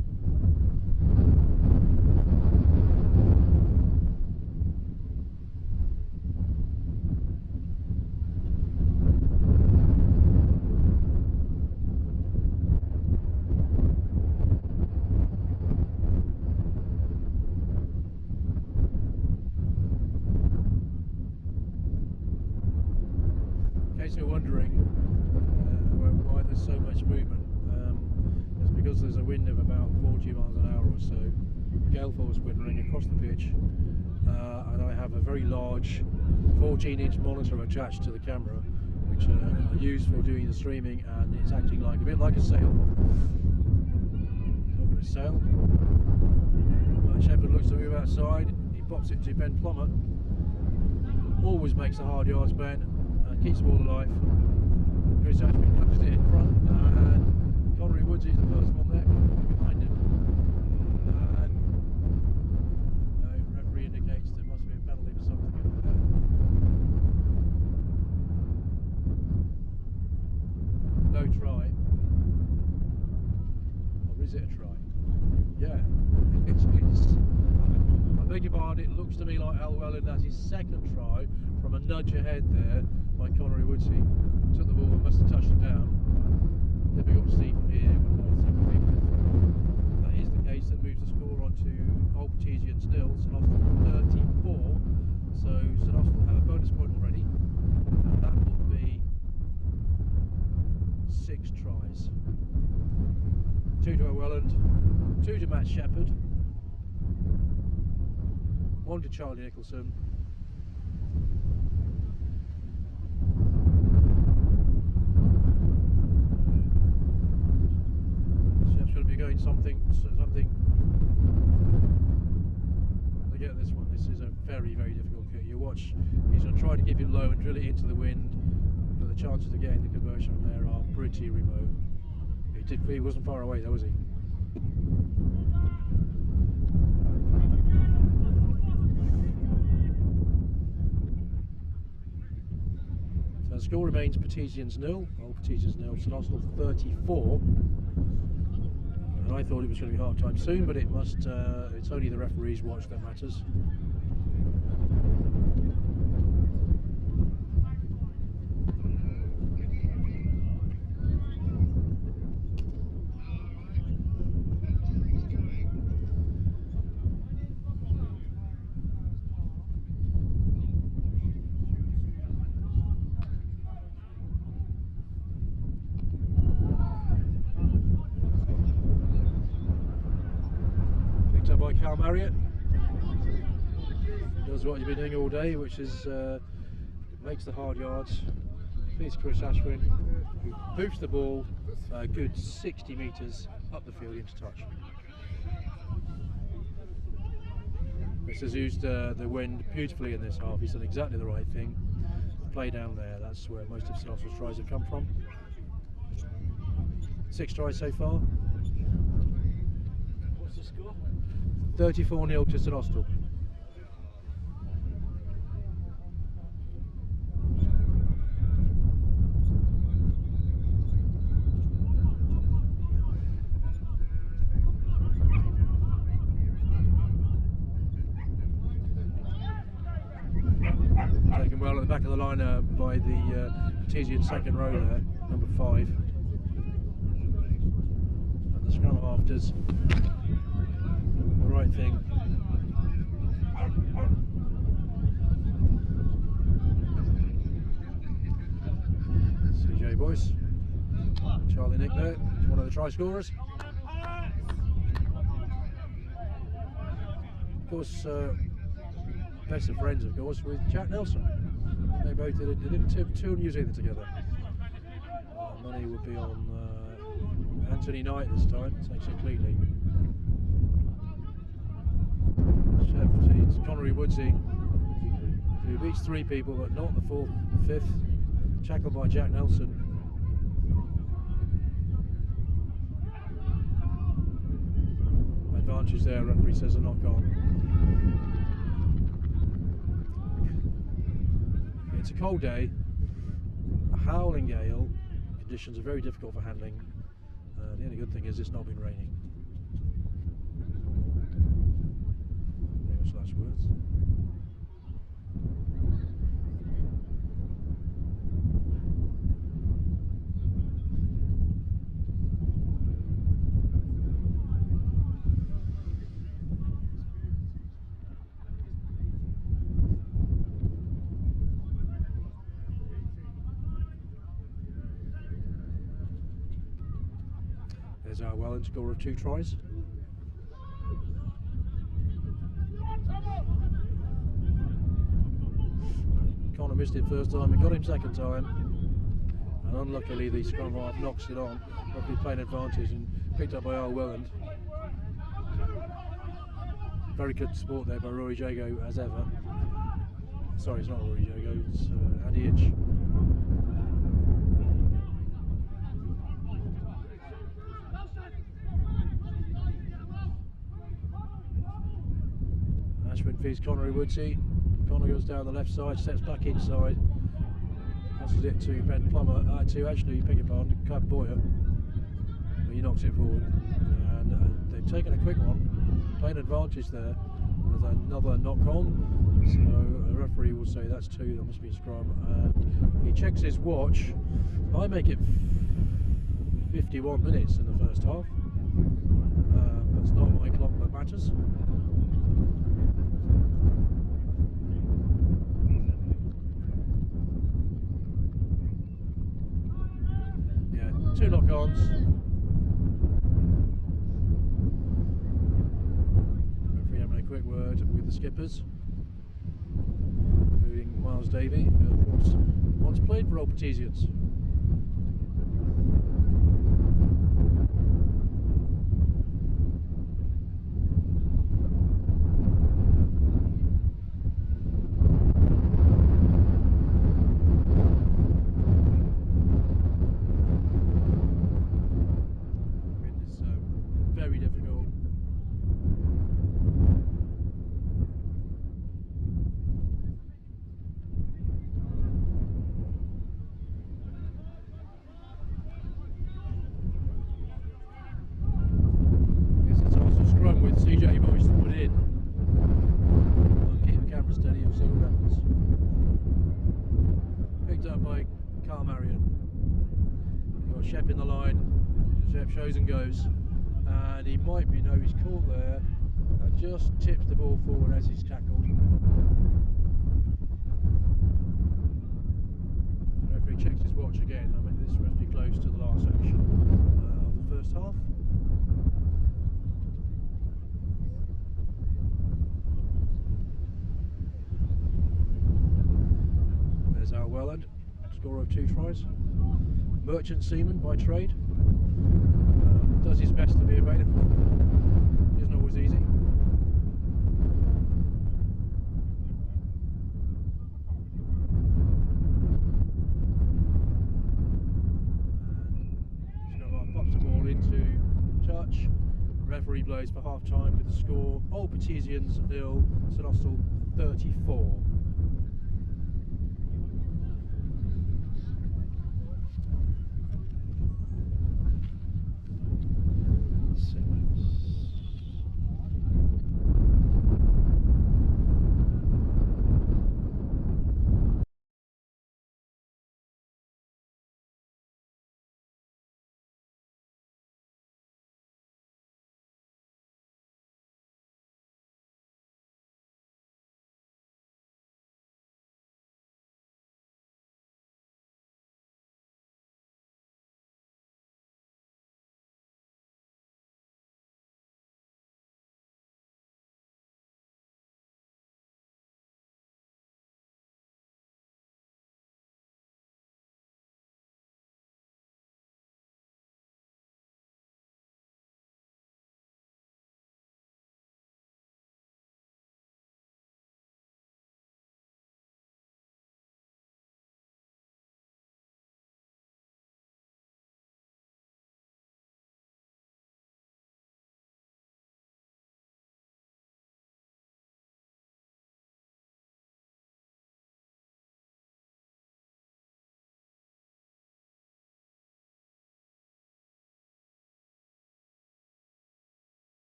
You're wondering why there's so much movement. It's because there's a wind of about 40 miles an hour or so, gale force wintering across the pitch, and I have a very large 14-inch monitor attached to the camera, which I use for doing the streaming, and it's acting like a bit like a sail. Talking of sail, Shepherd looks to move outside. He pops it to Ben Plummer. Always makes the hard yards, Ben. Keeps the ball alive. Chris Ashby touches it in front, and Connery Woodsy is the first one there, behind him. And the referee indicates there must be a penalty for something over there. No try. Or is it a try? Yeah, it is. I beg your pardon, it looks to me like Al Welland has his second try from a nudge ahead there by Connery Woodsy. Took the ball and must have touched it down. Difficult to see from here when that is the case. That moves the score on to Old Petesians 0, St Austell 34. So St Austell have a bonus point already, and that will be 6 tries. 2 to Welland, 2 to Matt Shepherd, 1 to Charlie Nicholson. something. Get this one. This is a very, very difficult kit. You watch, he's going to try to keep it low and drill it into the wind, but the chances of getting the conversion from there are pretty remote. He wasn't far away though, was he? So the score remains Petesians 0, Old Petesians 0, St Austell 34. And I thought it was going to be half time soon, but it must. It's only the referee's watch that matters. By Cal Marriott, does what you've been doing all day, which is makes the hard yards. Here's Chris Ashwin, who boosts the ball a good 60 metres up the field into touch. This has used the wind beautifully in this half. He's done exactly the right thing. Play down there, that's where most of St Austell's tries have come from. 6 tries so far. What's the score? 34-0 to St Austell. Taken well at the back of the line by the Petesian second row there, number 5. And the scrum half does the right thing. CJ Boyce, Charlie Nick there, one of the try scorers. Of course, best of friends, of course, with Jack Nelson. They both did 2 New Zealand together. Money would be on Anthony Knight this time, takes it cleanly. Chef feeds Connery Woodsey, who beats 3 people but not the 4th, 5th, tackled by Jack Nelson. Advantage there, referee says a knock on. It's a cold day, a howling gale, conditions are very difficult for handling. The only good thing is it's not been raining. Famous last words. There's our Welland score of 2 tries. Connor missed it first time and got him second time. And unluckily the scrum half knocks it on. Probably playing advantage and picked up by Al Welland. Very good support there by Rory Jago as ever. Sorry, it's not Rory Jago, it's Andy Itch. Ashwin feeds Connery Woodsey. Connor goes down the left side, steps back inside, passes it to Ben Plummer, to actually, beg your pardon, Clive Boyer. But he knocks it forward. And they've taken a quick one, playing advantage there with another knock on. So a referee will say that's 2, that must be a scrum. And he checks his watch. I make it 51 minutes in the first half. That's not my clock that matters. Yeah, 2 knock-ons. Referee having a quick word with the skippers, including Miles Davey, who of course once played for Old Petesians. CJ managed to put in. I'll keep the camera steady and see what happens. Picked up by Carl Marion. We've got Shep in the line. Shep shows and goes. And he might be, no, he's caught there. Just tips the ball forward as he's tackled. The referee checks his watch again. I mean, this must be close to the last action of the first half. There's Al Welland, scorer of 2 tries. Merchant seaman by trade. Does his best to be available. Isn't always easy. And pops the ball into touch. Referee blows for half time with the score. Old Petesians 0, St Austell 34.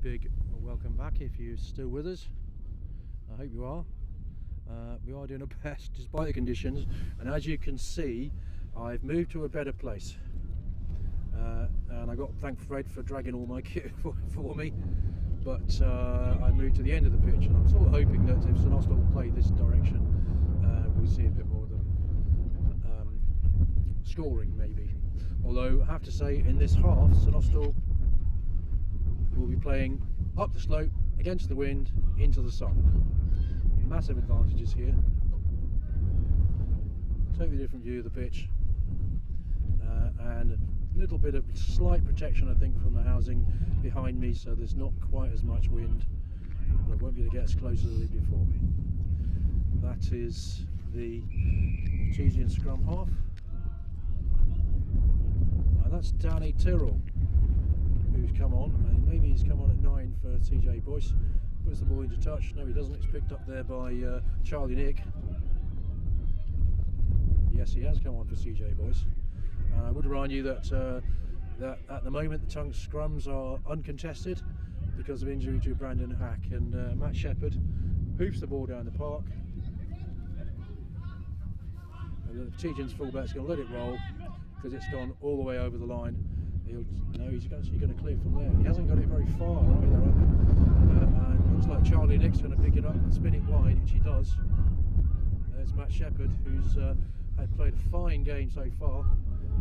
big welcome back if you're still with us. I hope you are. We are doing our best despite the conditions, and as you can see, I've moved to a better place. And I got to thank Fred for dragging all my kit for me. But I moved to the end of the pitch, and I'm sort of hoping that if St Austell play this direction, we'll see a bit more of them scoring maybe. Although I have to say, in this half, St Austell will be playing up the slope, against the wind, into the sun. Massive advantages here. Totally different view of the pitch, and a little bit of slight protection, I think, from the housing behind me, so there's not quite as much wind, but I won't be able to get as close as I did before. That is the Artesian scrum half. That's Danny Tyrrell, who's come on, and maybe he's come on at 9 for CJ Boyce. Puts the ball into touch. No, he doesn't. It's picked up there by Charlie Nick. Yes, he has come on for CJ Boyce. I would remind you that that at the moment the Tongue scrums are uncontested because of injury to Brandon Hack, and Matt Shepherd hoops the ball down the park. And the Artesian's fullback's going to let it roll because it's gone all the way over the line. He's actually going to clear from there. He hasn't got it very far either, and looks like Charlie Nick's going to pick it up and spin it wide, which he does. There's Matt Shepherd, who's had played a fine game so far.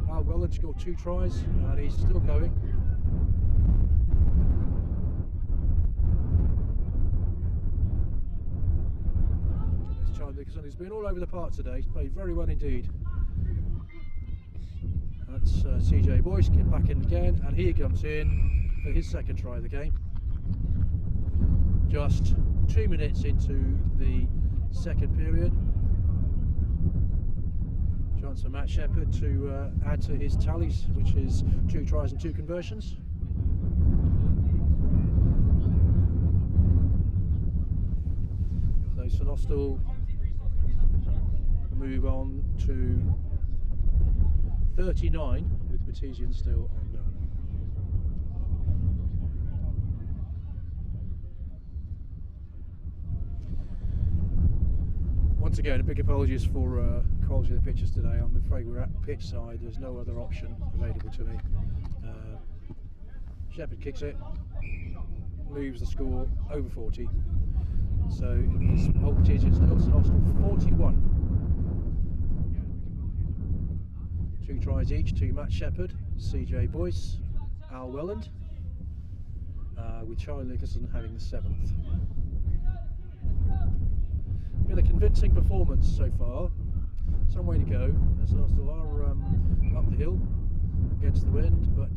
Al Welland scored 2 tries, and he's still going. There's Charlie Nicholson, who's been all over the park today. He's played very well indeed. That's CJ Boyce back in again, and he comes in for his second try of the game. Just 2 minutes into the second period. Chance for Matt Shepherd to add to his tallies, which is 2 tries and 2 conversions. So St Austell move on to 39 with Artesian still on nil. Once again, a big apologies for quality of the pitches today. I'm afraid we're at pitch side. There's no other option available to me. Shepherd kicks it, moves the score over 40. So it's Old Artesian still, St Austell 41. 2 tries each to Matt Shepherd, CJ Boyce, Al Welland, with Charlie Nicholson having the 7th. Been a convincing performance so far. Some way to go. St Austell are up the hill against the wind, but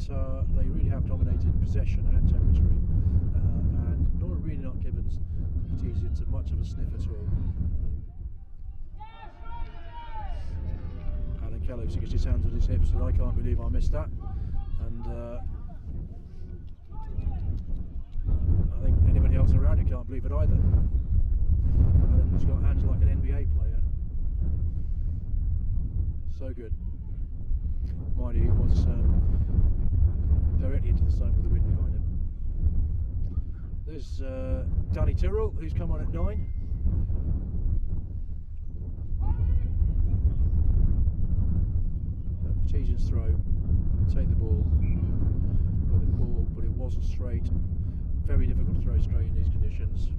they really have dominated possession and territory, and really not given Artesians much of a sniff at all. Kello sticks his hands on his hips, and I can't believe I missed that. And I think anybody else around who can't believe it either. He's got hands like an NBA player. So good. Mind you, it was directly into the sun with the wind behind him. There's Danny Tyrrell, who's come on at 9. Artesian's throw, take the ball, but it wasn't straight. Very difficult to throw straight in these conditions.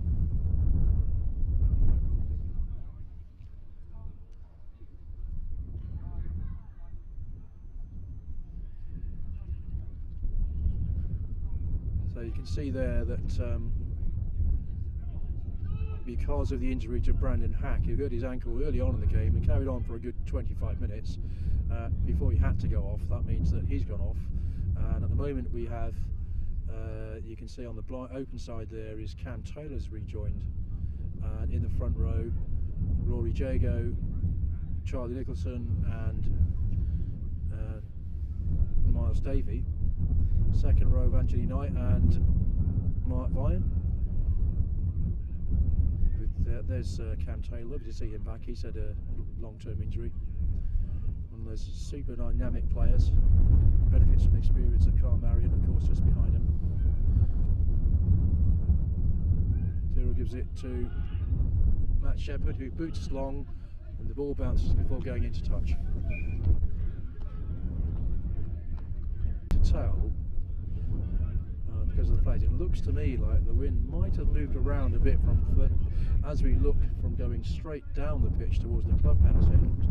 So you can see there that because of the injury to Brandon Hack, who hurt his ankle early on in the game and carried on for a good 25 minutes before he had to go off. That means that he's gone off, and at the moment we have, you can see on the open side there is Cam Taylor's rejoined, and in the front row Rory Jago, Charlie Nicholson and Miles Davey. Second row of Anthony Knight and Mark Vine. There's Cam Taylor. Did you see him back? He's had a long-term injury. One of those super dynamic players. Benefits from the experience of Carl Marion, of course, just behind him. gives it to Matt Shepherd, who boots long, and the ball bounces before going into touch. To tell, because of the flags, it looks to me like the wind might have moved around a bit as we look from going straight down the pitch towards the clubhouse end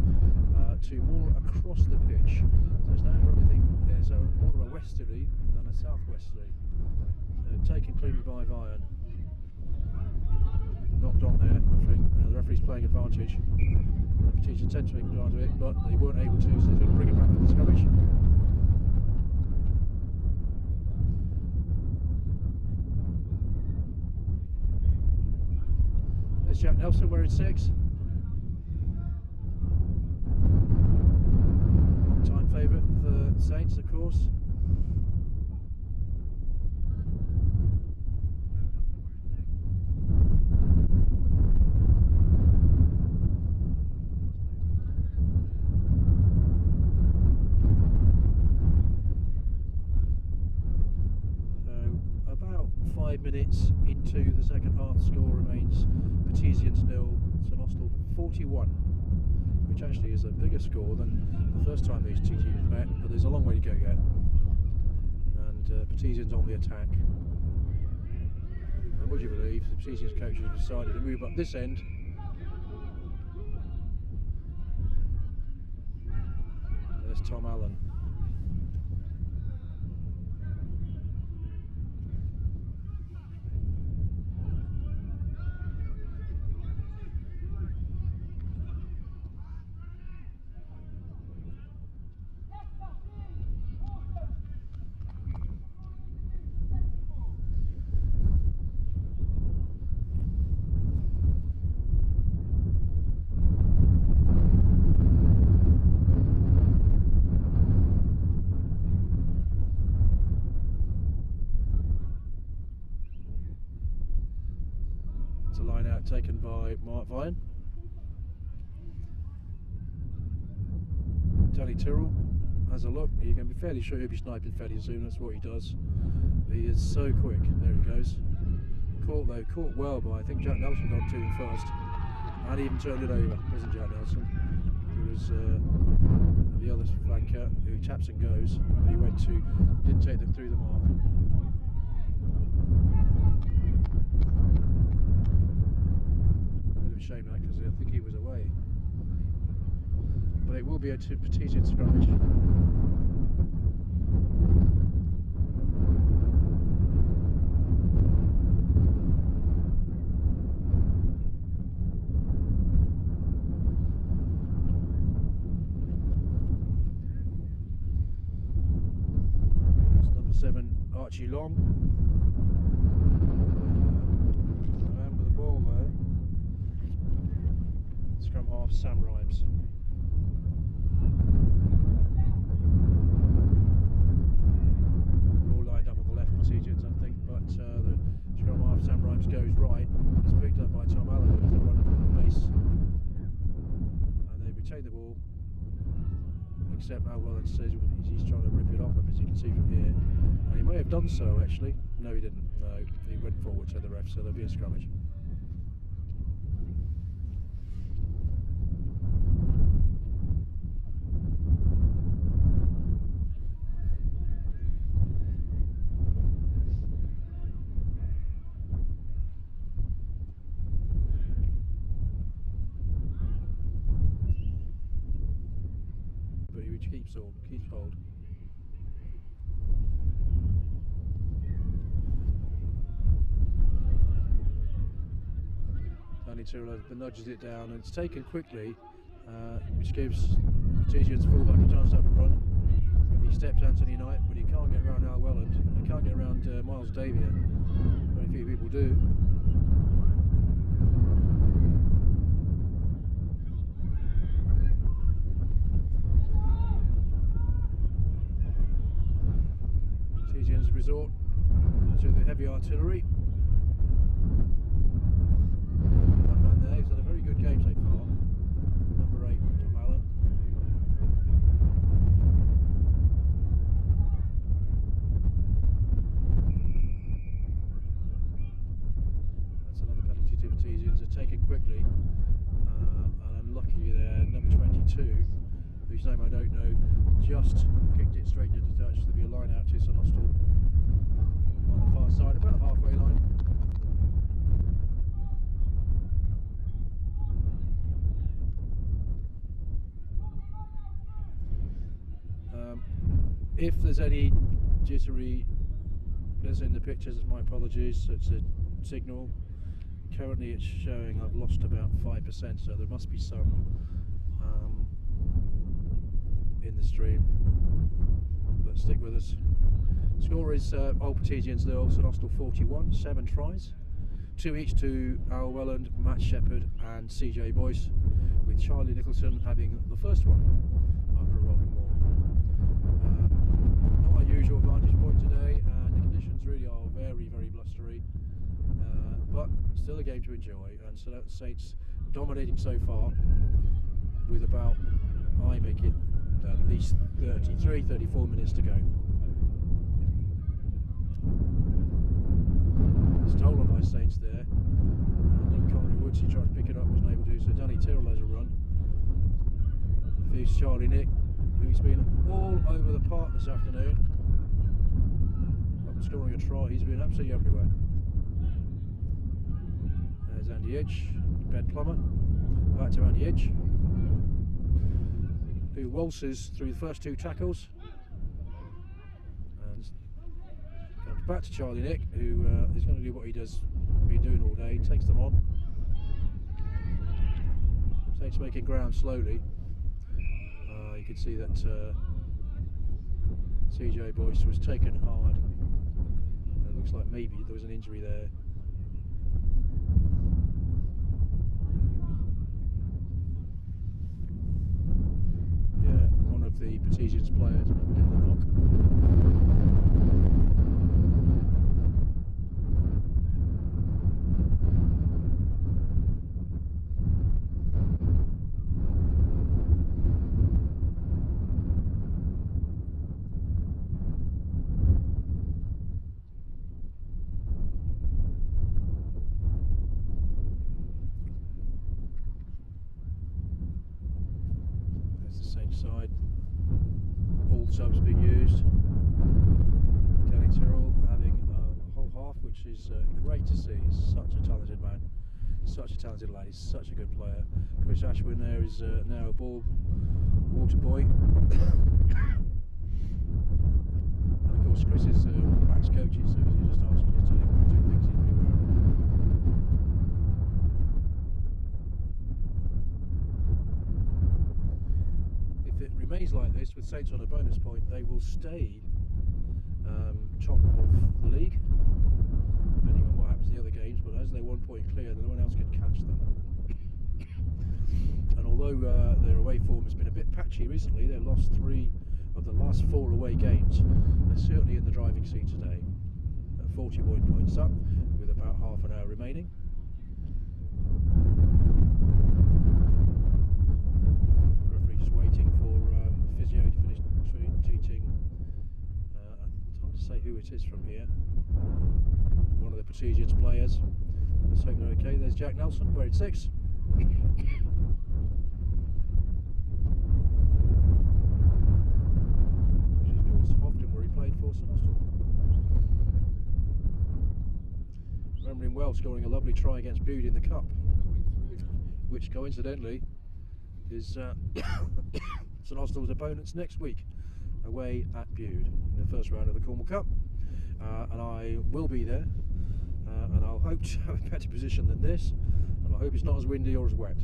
to more across the pitch. So it's now everything there's more of a westerly than a southwesterly. Taken cleanly by Vian. Knocked on there, I think. The referee's playing advantage. The teacher tend to make advantage of it, but they weren't able to, so they're going to bring it back to the scrummage. There's Jack Nelson wearing 6. Long-time favourite for the Saints, of course. About 5 minutes into the second half, the score remains Petesians 0, St Austell 41, which actually is a bigger score than the first time these two teams met, but there's a long way to go yet. And Petesians on the attack. And would you believe, the Petesians coach has decided to move up this end. There's Tom Allen. It's a line out taken by Mark Vian. Danny Tyrrell has a look. You can be fairly sure he'll be sniping fairly soon. That's what he does. He is so quick. There he goes. Caught though, caught well by, I think Jack Nelson got to him first, and even turned it over. It wasn't Jack Nelson. It was the other flanker who taps and goes, but he went to, didn't take them through the mark. Bit of a shame that, because I think he was away. But it will be a Petesian scrummage. That's number 7, Archie Long. And with the ball there, scrum half Sam Rhymes. We're all lined up on the left, Petesians, I think, but the scrum half Sam Rhymes goes right. It's picked up by Tom Allen, who has the run from the base, and they retain the ball. Except Mal Welland says he's trying to rip it off him, as you can see from here, and he may have done so actually. No, he didn't. No, he went forward to the ref, so there'll be a scrummage. Which keeps hold. Danny Tyrrell nudges it down, and it's taken quickly, which gives Petesians fullback a chance to have a run. He steps Anthony Knight, but he can't get around Al Welland. He can't get around Miles Davia. Very few people do. Resort to the heavy artillery. That man there, he's had a very good game so far. Number 8, Tom Allen. That's another penalty 2, whose name I don't know, just kicked it straight into touch. There'll be a line out to St Austell on the far side, about the halfway line. If there's any jitteriness in the pictures, my apologies. It's a signal. Currently it's showing I've lost about 5%, so there must be some in the stream, but stick with us. Score is Old Petesians 0, St Austell 41, 7 tries, 2 each to Al Welland, Matt Shepherd and CJ Boyce, with Charlie Nicholson having the first one after a rolling ball. Not our usual vantage point today, and the conditions really are very, very blustery, but still a game to enjoy, and so that's Saints dominating so far with about, I make it at least 34 minutes to go. Stolen by Saints there. I think Connery Woods, he tried to pick it up, wasn't able to, so Danny Tyrrell has a run. There's Charlie Nick, who's been all over the park this afternoon. After scoring a try, he's been absolutely everywhere. There's Andy Edge, Ben Plummer, back to Andy Edge, who waltzes through the first 2 tackles and comes back to Charlie Nick, who is going to do what he does, been doing all day, takes them on. Saints making ground slowly. You can see that CJ Boyce was taken hard. It looks like maybe there was an injury there. One of the Petesians players getting the knock. There's the same side. All subs being used. Danny Tyrrell having a whole half, which is great to see. He's such a talented man, such a talented lad, he's such a good player. Chris Ashwin there is now a ball water boy. And of course Chris is backs coaches, so he's just asking you to tell him what 2 things he'd be aware of. If it remains like this with Saints on a bonus point, they will stay top of the league, depending on what happens in the other games, but as they're 1 point clear, no one else can catch them. And although their away form has been a bit patchy recently, they've lost 3 of the last 4 away games, they're certainly in the driving seat today. 41 points up with about half an hour remaining. Referee just waiting for physio to finish treating. It's hard to say who it is from here. One of the Petesians players. Let's hope they're okay. There's Jack Nelson, wearing 6. Which is often where he played for St Austell. Remembering well scoring a lovely try against Bude in the Cup, which coincidentally is St Austell's opponents next week, away at Bude in the first round of the Cornwall Cup. And I will be there, and I'll hope to have a better position than this, and I hope it's not as windy or as wet.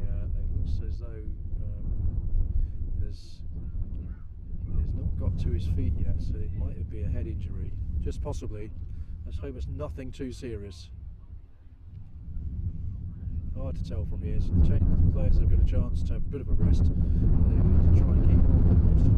Yeah, it looks as though he's not got to his feet yet, so it might be a head injury, just possibly. Let's hope it's nothing too serious. Hard to tell from here, so the players have got a chance to have a bit of a rest. They need to try and keep warm, of course.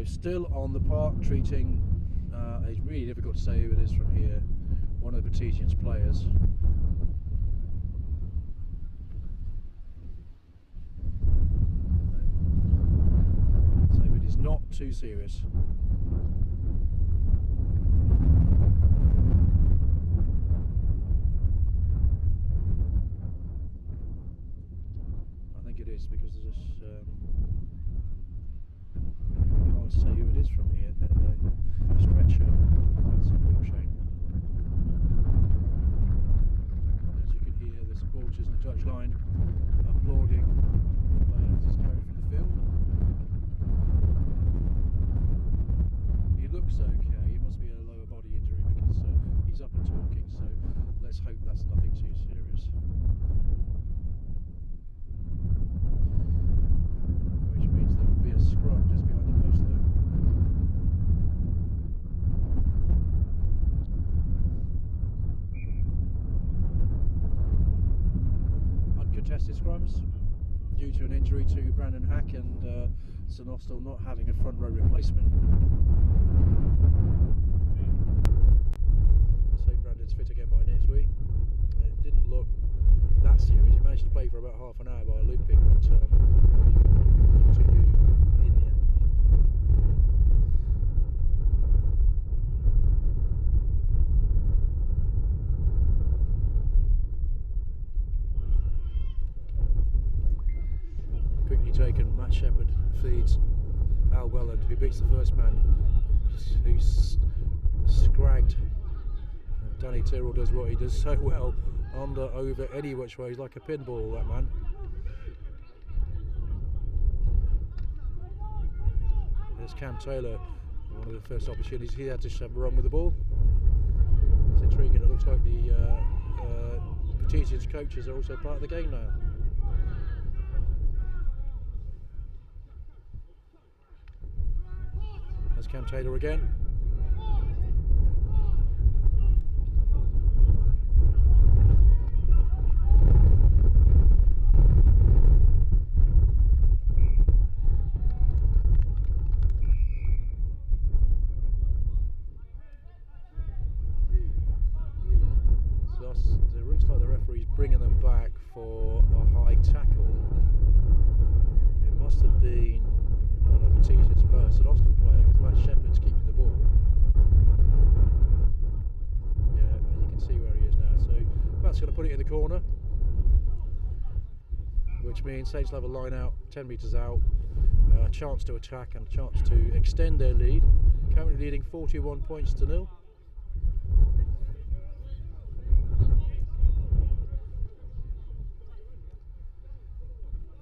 still on the park, treating, it's really difficult to say who it is from here, one of the Petitians players. So it is not too serious. I think it is, because there's this, hard to say who it is from here. Then stretcher, that's a real shame. As you can hear, the supporters in the touchline applauding players as carried from the field. He looks okay. It must be a lower body injury, because he's up and talking. So let's hope that's nothing too serious. Which means there will be a scrum just behind the post there. Uncontested scrums due to an injury to Brandon Hack and St Austell not having a front row replacement. Let's hope Brandon's fit again by next week. It didn't look that serious. He managed to play for about half an hour by limping, but continued in the end. Quickly taken, Matt Shepherd feeds Al Welland, who beats the first man, who's scragged. Danny Tyrrell does what he does so well, under, over, any which way. He's like a pinball, that man. There's Cam Taylor, one of the first opportunities he had to have a run with the ball. It's intriguing. It looks like the Petitians coaches are also part of the game now. There's Cam Taylor again. It looks like the referee's bringing them back for a high tackle. It must have been on a Petitians player, St Austell player, because Matt Shepherd's keeping the ball. Yeah, you can see where he is now. So Matt's going to put it in the corner, which means Saints will have a line out, 10 metres out, a chance to attack and a chance to extend their lead. Currently leading 41 points to 0.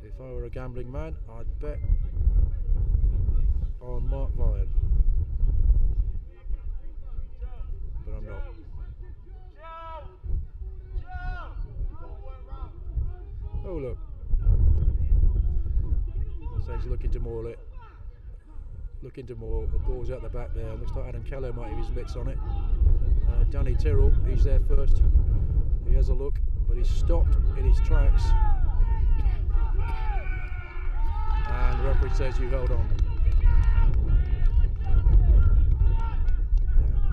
If I were a gambling man, I'd bet on Mark Vian, but I'm not. Oh look, Saints looking to maul it, looking to maul. The ball's out the back there. Looks like Adam Keller might have his mitts on it. Danny Tyrrell, he's there first. He has a look, but he's stopped in his tracks. And the referee says you held on. Yeah,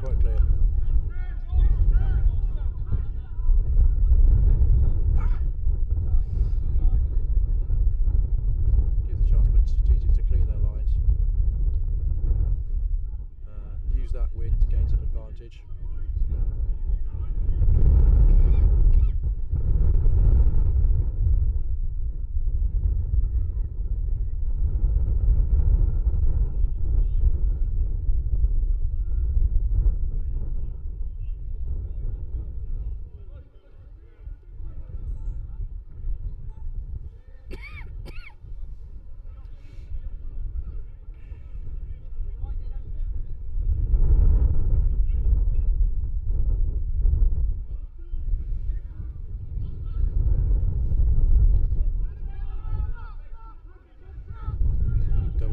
quite clear. Gives a chance for Petitians to clear their lines. Use that win to gain some advantage.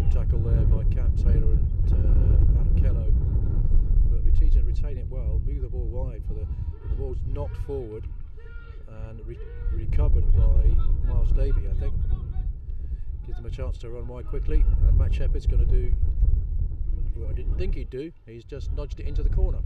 Tackle there by Cam Taylor and Adam Kello, but Petitians retain it well, move the ball wide for the ball's knocked forward and recovered by Miles Davey, I think. Gives them a chance to run wide quickly, and Matt Shepherd's going to do Well, I didn't think he'd do. He's just nudged it into the corner.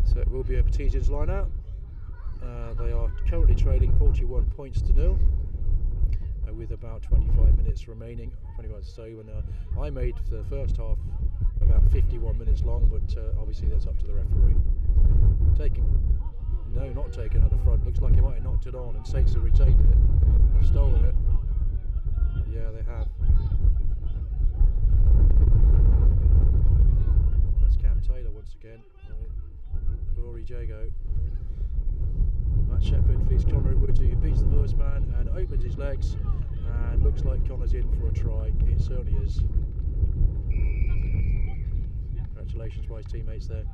So it will be a Petesians line out. They are currently trailing 41 points to nil with about 25 minutes remaining. 21 to say when I made the first half about 51 minutes long, but obviously that's up to the referee. Not taking at the front. Looks like he might have knocked it on, and Saints have retained it. They've stolen it. Yeah, they have. That's Cam Taylor once again. Rory Jago. Matt Shepherd feeds Connor Woods, who beats the first man and opens his legs, and looks like Connor's in for a try. It certainly is. Congratulations to his teammates there.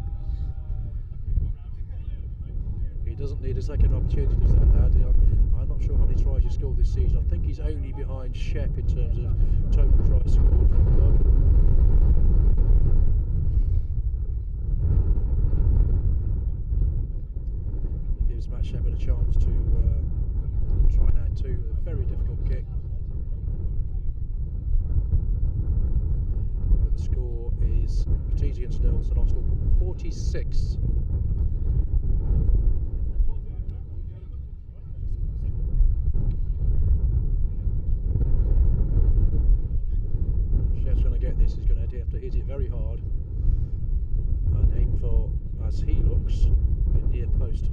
He doesn't need a second opportunity, does that lad? I'm not sure how many tries he's scored this season. I think he's only behind Shep in terms of total tries scored for the club. Matt Shepherd a chance to try and add two. A very difficult kick. But the score is Petesians nil, St Austell 46. Sheff's going to get this. He's going to have to hit it very hard and aim for, as he looks, the near post.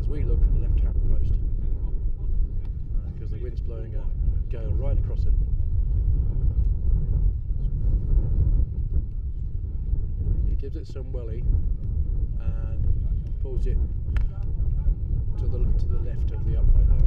As we look at the left-hand post, because the wind's blowing a gale right across him. He gives it some welly and pulls it to the left of the upright there.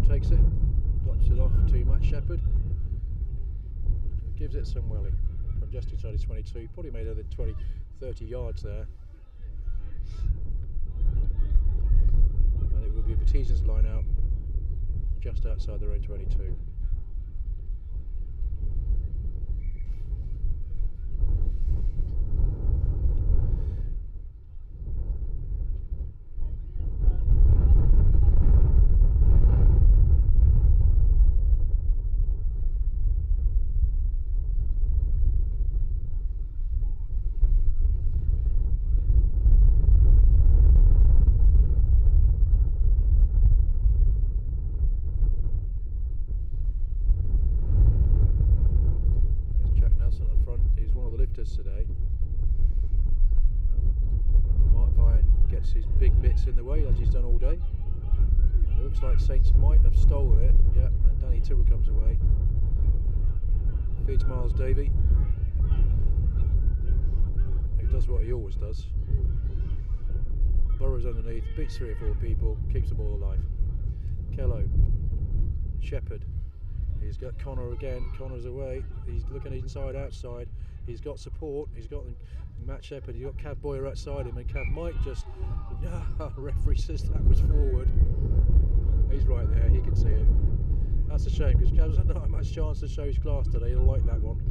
Takes it, drops it off to Matt Shepherd, gives it some welly from just inside his 22, probably made over 20-30 yards there, and it will be a Petesians line out just outside their own 22. Today. Mark Vine gets his big mitts in the way as he's done all day, and it looks like Saints might have stolen it. Yeah, and Danny Tyrrell comes away, feeds Miles Davey, who does what he always does, burrows underneath, beats 3 or 4 people, keeps the ball alive. Kello, Shepherd, he's got Connor again. Connor's away, he's looking inside outside. He's got support, he's got Matt Shepherd, he's got Cav Boyer outside him, and Cav might just, no, referee says that was forward. He's right there, he can see it. That's a shame, because Cav's not had much chance to show his class today. He'll like that one.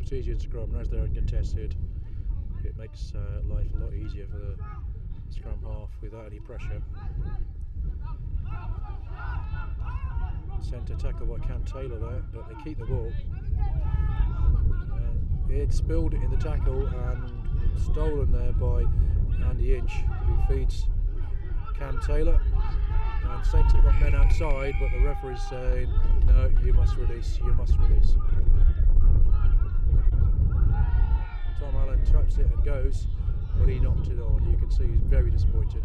Petezian scrum, and as they're uncontested, it makes life a lot easier for the scrum half without any pressure. Centre tackle by Cam Taylor there, but they keep the ball. It's spilled in the tackle and stolen there by Andy Inch, who feeds Cam Taylor. And Saints have got men outside, but the referee's saying, no, you must release, you must release. Tom Allen traps it and goes, but he knocked it on. You can see he's very disappointed.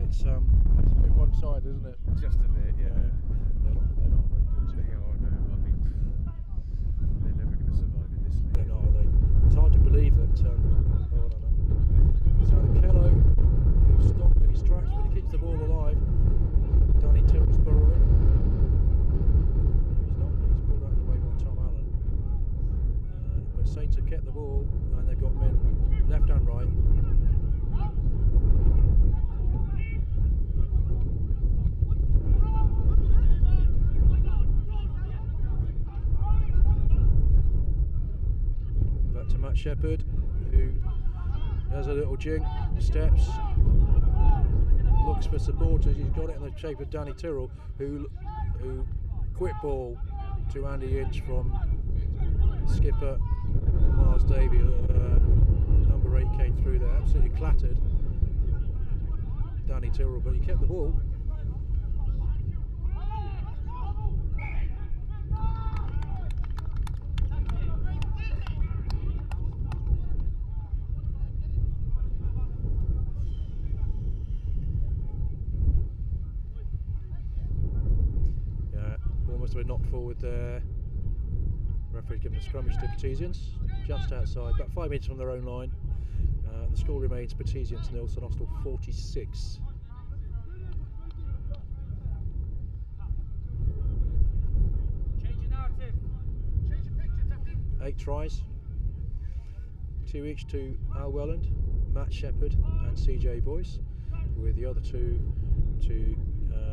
It's a bit one-sided, isn't it? Just a bit, yeah. They're not very good. They are, no. I mean, they're never going to survive in this league. They're not, are they? It's hard to believe that. It's Kello who stopped in his tracks, but he keeps the ball alive. Danny Tyrrell's burrowing. He's not. He's pulled out of the way by Tom Allen. But Saints have kept the ball, and they've got men left and right. To Matt Shepherd, who does a little jig, steps, looks for supporters. He's got it in the shape of Danny Tyrrell, who quick ball to Andy Inch from skipper Miles Davey. Number 8 came through there, absolutely clattered Danny Tyrrell, but he kept the ball. Almost knocked forward there. Referee's given a scrummage to Petezians, just outside, about 5 metres from their own line. The score remains Petezians 0, St Austell 46. Change your narrative. Change your picture, Tuffy. 8 tries, 2 each to Al Welland, Matt Shepherd and CJ Boyce, with the other two to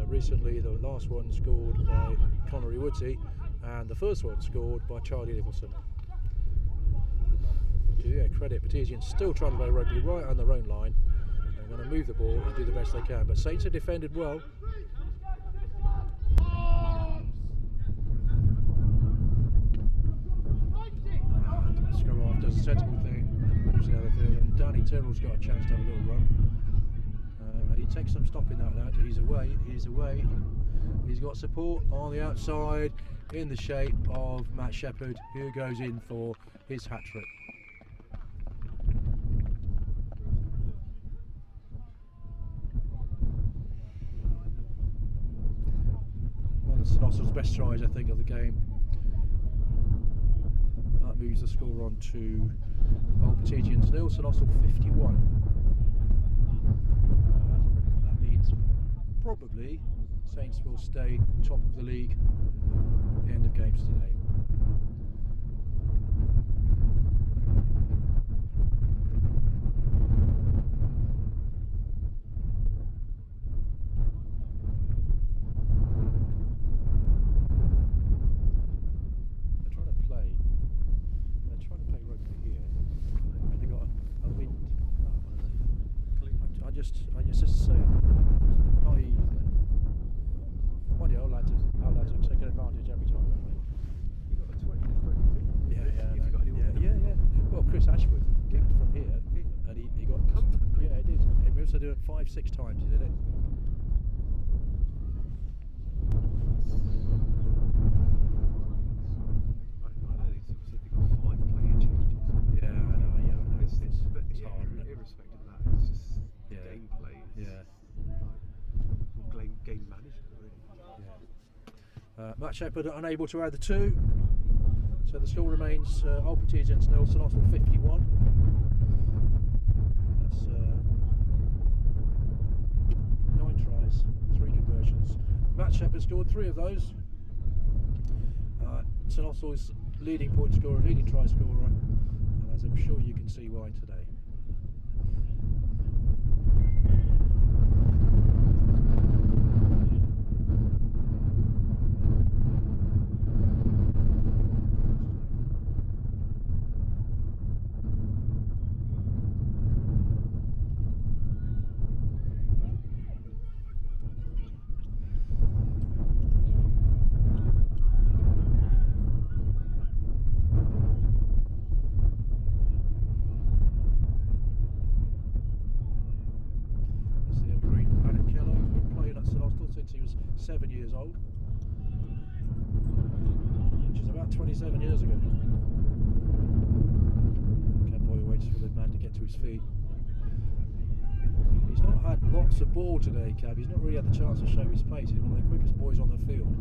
recently, the last one scored by Connery Woodsey and the first one scored by Charlie Nicholson. To their credit, Petezians still trying to play rugby right on their own line. They're going to move the ball and do the best they can, but Saints have defended well. Scrum off does a sensible thing, moves the other field, and Danny Tyrrell's got a chance to have a little run. And he takes some stopping, that lad. He's away. He's got support on the outside in the shape of Matt Shepherd, who goes in for his hat-trick. One of St Austell's best tries, I think, of the game. That moves the score on to Old Petezians 0, St Austell 51. That means probably Saints will stay top of the league at the end of games today. They're trying to play rugby here, and they got a wind. I just so naive, isn't it? Well, yeah, our lads have taken advantage every time, haven't they? You got a 20 rugby team. Yeah. If you got anyone. Yeah. Well, Chris Ashford kicked from here, and he got Comfortably. Yeah, he did. He must have done it 5-6 times. He did it. I know they said they got 5 player changes. Yeah, I know. It's It's yeah, hard, isn't it? irrespective of that, it's just Yeah. gameplay. Yeah. Like, game management, really. Matt Shepherd unable to add the 2, so the score remains Old Petezians 0, St Austell 51. Shepherd scored 3 of those. St Austell's leading point scorer, leading try scorer, and as I'm sure you can see why today. Since he was 7 years old, which is about 27 years ago. Ken Boyer waits for the man to get to his feet. He's not had lots of ball today, Cab. He's not really had the chance to show his pace. He's one of the quickest boys on the field.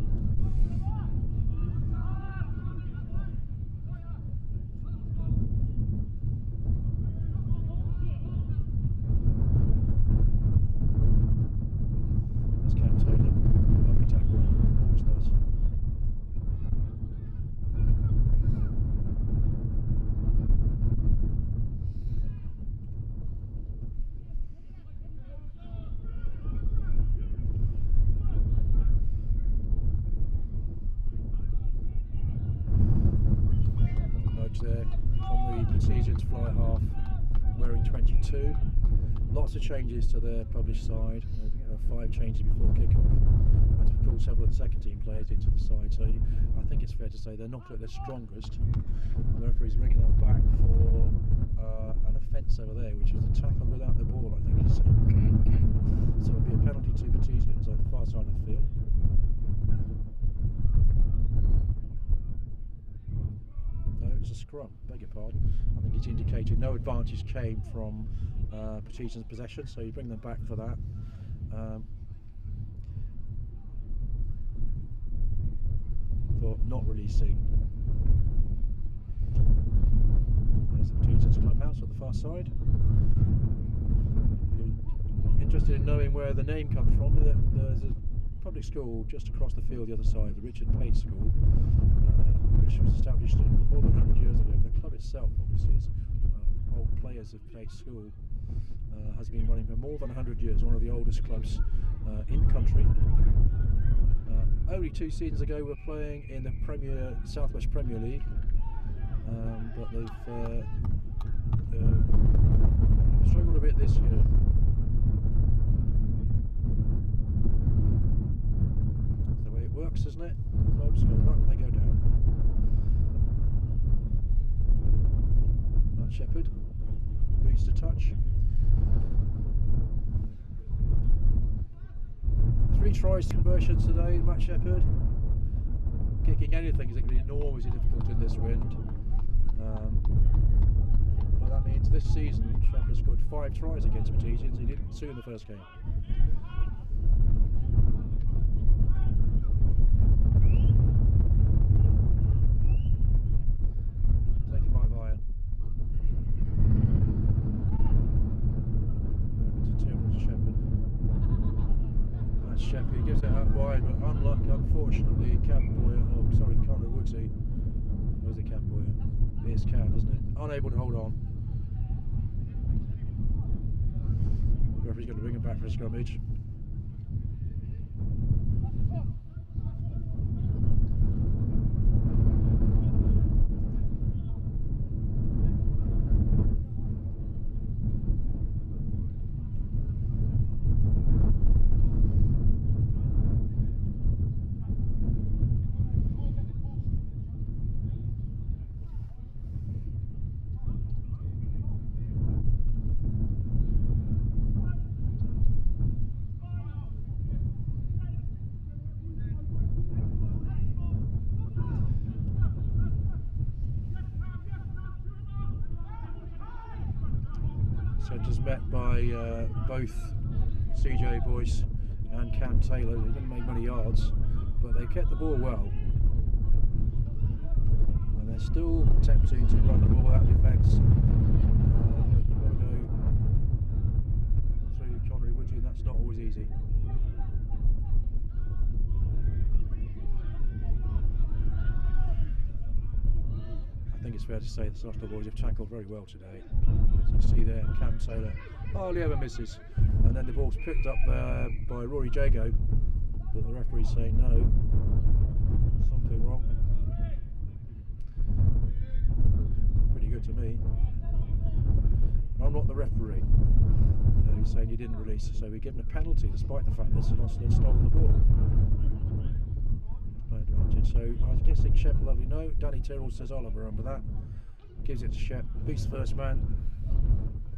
There from the Seasons fly half, wearing 22. Lots of changes to their published side. I think there are 5 changes before kick-off. And to call several of the second team players into the side, so I think it's fair to say they're not at their strongest. The referee's bringing them back for an offence over there, which is a tackle without the ball, I think he's saying. So it'll be a penalty to Batesians on the far side of the field. It's a scrum, beg your pardon. I think he's indicated no advantage came from Batesian's possession, so you bring them back for that. For not releasing. There's the Batesian's clubhouse at the far side. If you're interested in knowing where the name comes from, there's a public school just across the field the other side, the Richard Pate School, which was established more than 100 years ago. The club itself, obviously, is old players of Pate School, has been running for more than 100 years, one of the oldest clubs in the country. Only 2 seasons ago we were playing in the Southwest Premier League, but they've struggled a bit this year. That's the way it works, isn't it? Clubs go up, they go down. Matt Shepherd leads to touch. 3 tries conversions today, Matt Shepherd. Kicking anything is going to be enormously difficult in this wind. But that means this season Shepherd scored 5 tries against Batesians. He didn't 2 in the first game. Taken by Vian. Shepherd, he gives it out wide, but unfortunately, Conor Woodsey. Where's the Cab Boyer? It's Cab, isn't it? Unable to hold on. The referee's going to bring him back for a scrummage. Centres met by both CJ Boyce and Cam Taylor. They didn't make many yards, but they kept the ball well. And they're still attempting to run the ball out of defence. But you've got to go through Conor Woodsey, and that's not always easy. think it's fair to say the St Austell boys have tackled very well today. As you see there, Cam Taylor hardly ever misses. And then the ball's picked up by Rory Jago, but the referee's saying no, something wrong. Pretty good to me. But I'm not the referee. He's saying he didn't release, so we're given a penalty despite the fact that St Austell had stolen the ball. Play advantage. So I'm guessing Shep will have a no. Danny Tyrrell says I'll have a run with that. Gives it to Shep. Beats the first man.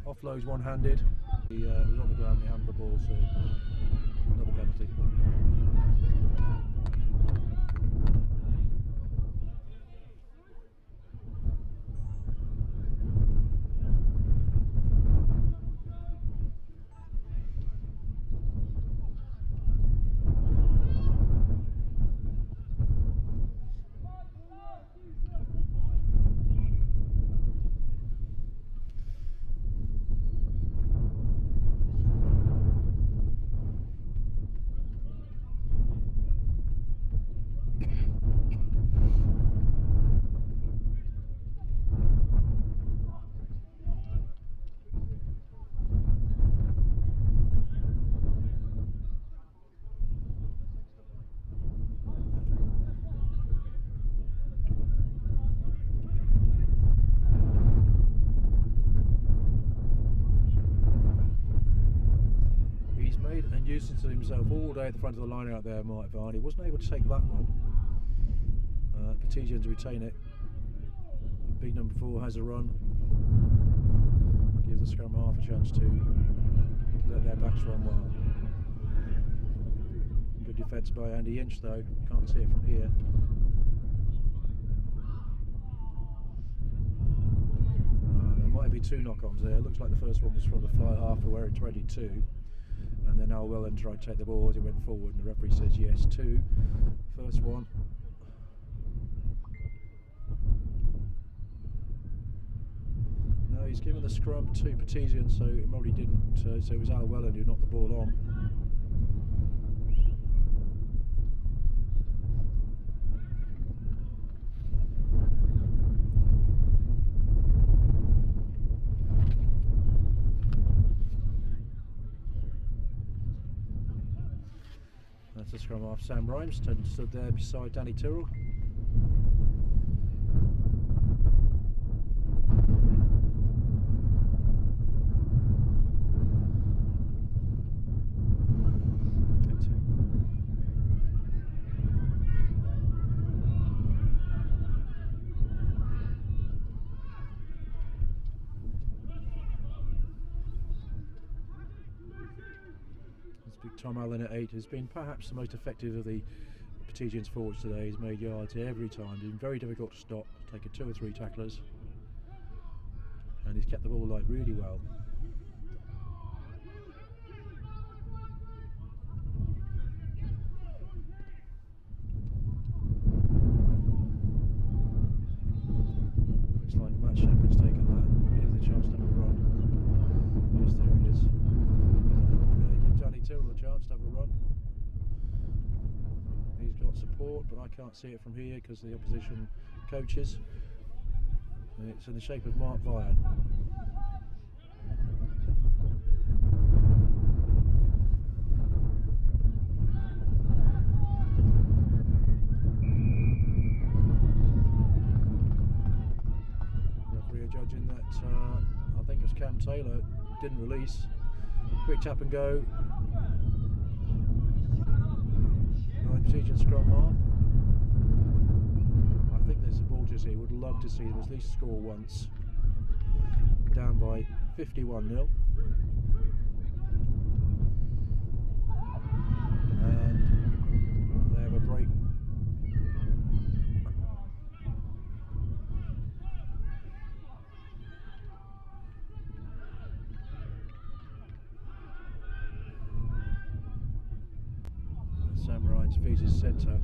Offloads one-handed. He was on the ground when he handled the ball, so another penalty. Nuisance to himself all day at the front of the line out there, Mike Varney. Wasn't able to take that one. Petitians retain it. Big number 4 has a run. Gives the scrum half a chance to let their backs run well. Good defence by Andy Inch though. Can't see it from here. There might be 2 knock-ons there. Looks like the first one was from the fly half where it's ready 2. And then Al Wellen tried to take the ball as he went forward, and the referee says yes, 2. First one. No, he's given the scrum to Petitian, so it probably didn't. So it was Al Wellen who knocked the ball on. That's the scrum half. Sam Rhymes stood there beside Danny Tyrrell. Tom Allen at 8 has been perhaps the most effective of the Petitians forwards today. He's made yards every time. Been very difficult to stop, taken 2 or 3 tacklers, and he's kept the ball alive really well. Looks like Matt Shepherd's taken that. Here's the chance to have a run. Yes, there he is. Danny Tyrrell a chance to have a run. He's got support, but I can't see it from here because the opposition coaches. And it's in the shape of Mark Vian. Referee judging that I think it was Cam Taylor didn't release. Quick tap and go. Petitian scrum half. I think there's supporters here would love to see them at least score once. Down by 51-0. And they have a break. Sam Ryan's feet his centre,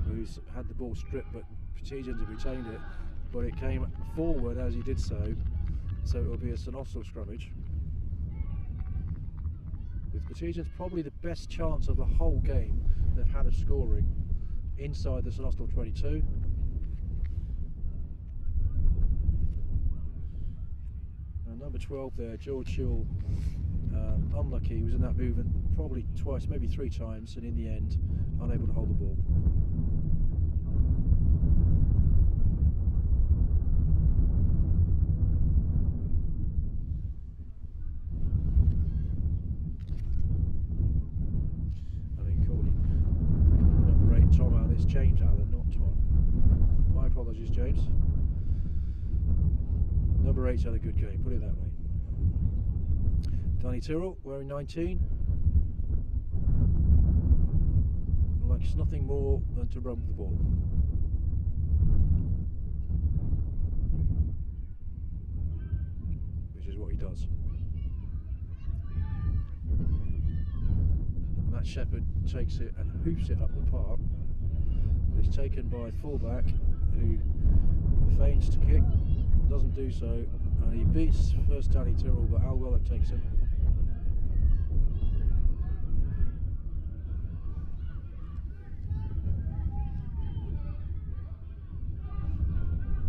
who's had the ball stripped, but Petitians have retained it, but it came forward as he did so it will be a St Austell scrummage. With Petitians probably the best chance of the whole game they've had of scoring inside the St Austell 22. number 12 there, George Sewell, unlucky. He was in that movement probably twice, maybe 3 times, and in the end, unable to hold the ball. James Allen, not Tom. My apologies, James. Number 8's had a good game, put it that way. Danny Tyrrell, wearing 19. Likes nothing more than to run with the ball. Which is what he does. Matt Shepherd takes it and hoops it up the park. He's taken by fullback who feigns to kick, doesn't do so, and he beats first Danny Tyrrell, but Al Weller takes him.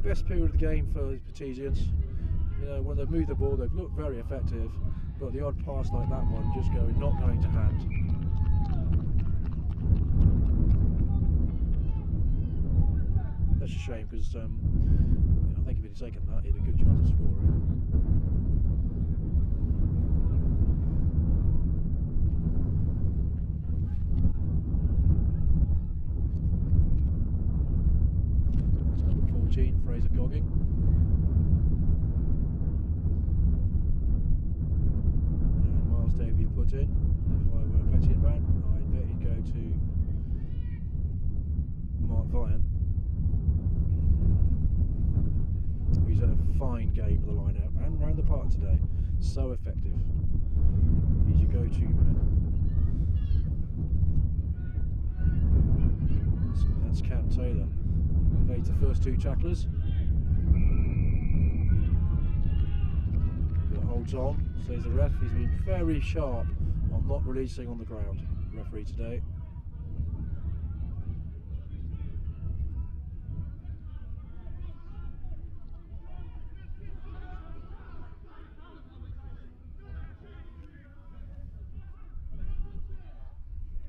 Best period of the game for the Petesians. You know, when they've moved the ball, they've looked very effective, but the odd pass like that one just not going to hand. That's a shame because I think if he'd taken that, he had a good chance of scoring. That's number 14, Fraser Gogging. And Miles Davey put in. And if I were a betting man, I'd bet he'd go to Mark Vian. He's had a fine game of the line-out and round the park today. So effective. He's your go-to man. That's Cam Taylor. Evades the first 2 tacklers. But holds on, says the ref. He's been very sharp on not releasing on the ground. Referee today.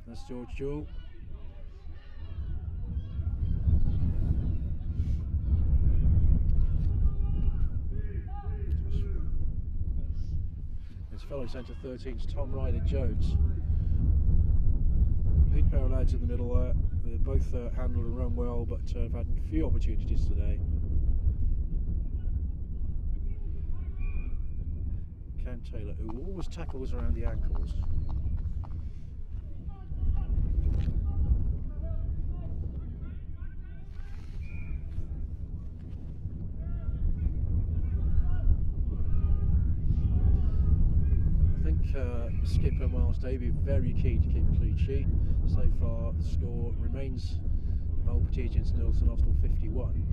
That's George Jewell. His fellow centre 13's Tom Ryder Jones. Big pair of lads in the middle there. They both handled and run well, but have had a few opportunities today. Cam Taylor, who always tackles around the ankles. Skipper Miles Davey very keen to keep a clean sheet. So far the score remains Old Petesians 0 to Arsenal 51,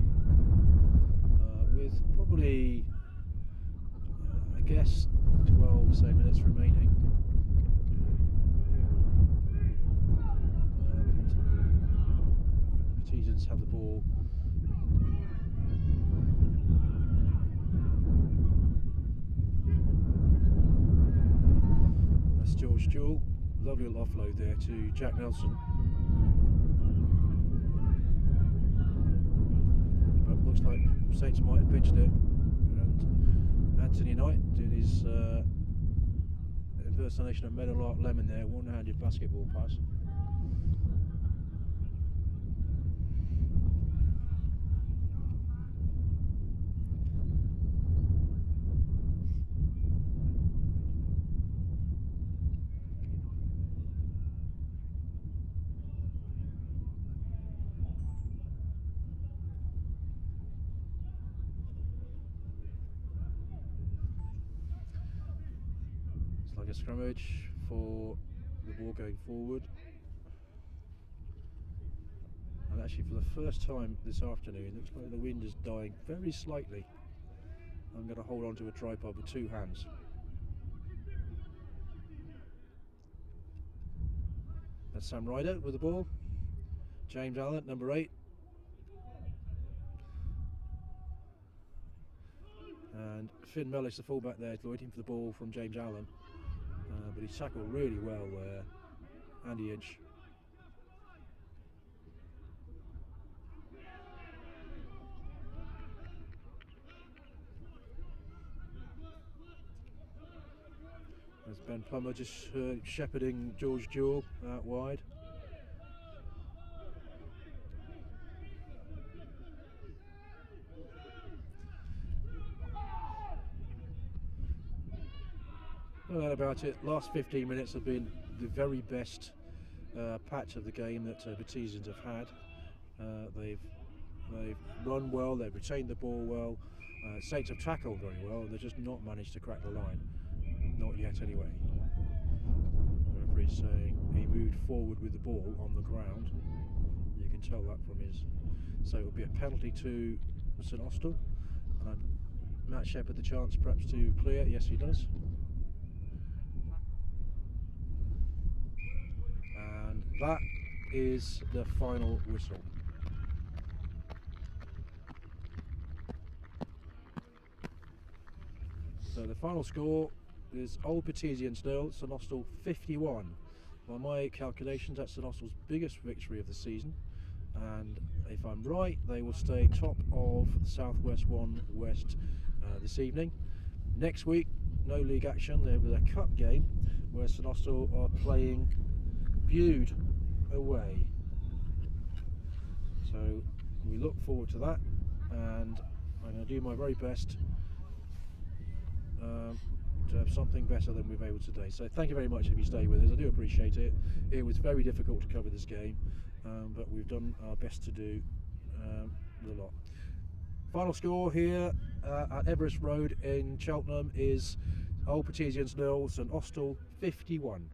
with probably I guess 12 so minutes remaining. And Petesians have the ball. George Jewell, lovely little offload there to Jack Nelson. But looks like Saints might have pitched it, and Anthony Knight doing his impersonation of Meadowlark Lemon there, one-handed basketball pass. Like a scrummage for the ball going forward, and actually for the first time this afternoon it looks like the wind is dying very slightly. I'm going to hold on to a tripod with 2 hands. That's Sam Ryder with the ball. James Allen, number 8, and Finn Mellis, the fullback there, waiting for the ball from James Allen, but he's tackled really well there. Andy Inch. There's Ben Plummer just shepherding George Jewell out wide. No doubt about it, last 15 minutes have been the very best patch of the game that Batesians have had. They've run well, they've retained the ball well, Saints have tackled very well, and they've just not managed to crack the line. Not yet anyway. The referee's saying he moved forward with the ball on the ground. You can tell that from his... So it will be a penalty to St Austell. And Matt Shepherd the chance perhaps to clear. Yes, he does. And that is the final whistle. So the final score is Old Batesians 0, St Austell 51. By my calculations, that's St Austell's biggest victory of the season, and if I'm right, they will stay top of South West 1 West this evening. Next week, no league action. There will be a cup game where St Austell are playing Bude away. So we look forward to that, and I'm going to do my very best to have something better than we've able today. So thank you very much if you stay with us. I do appreciate it. It was very difficult to cover this game, but we've done our best to do the lot. Final score here at Everest Road in Cheltenham is Old Batesians 0, St Austell 51.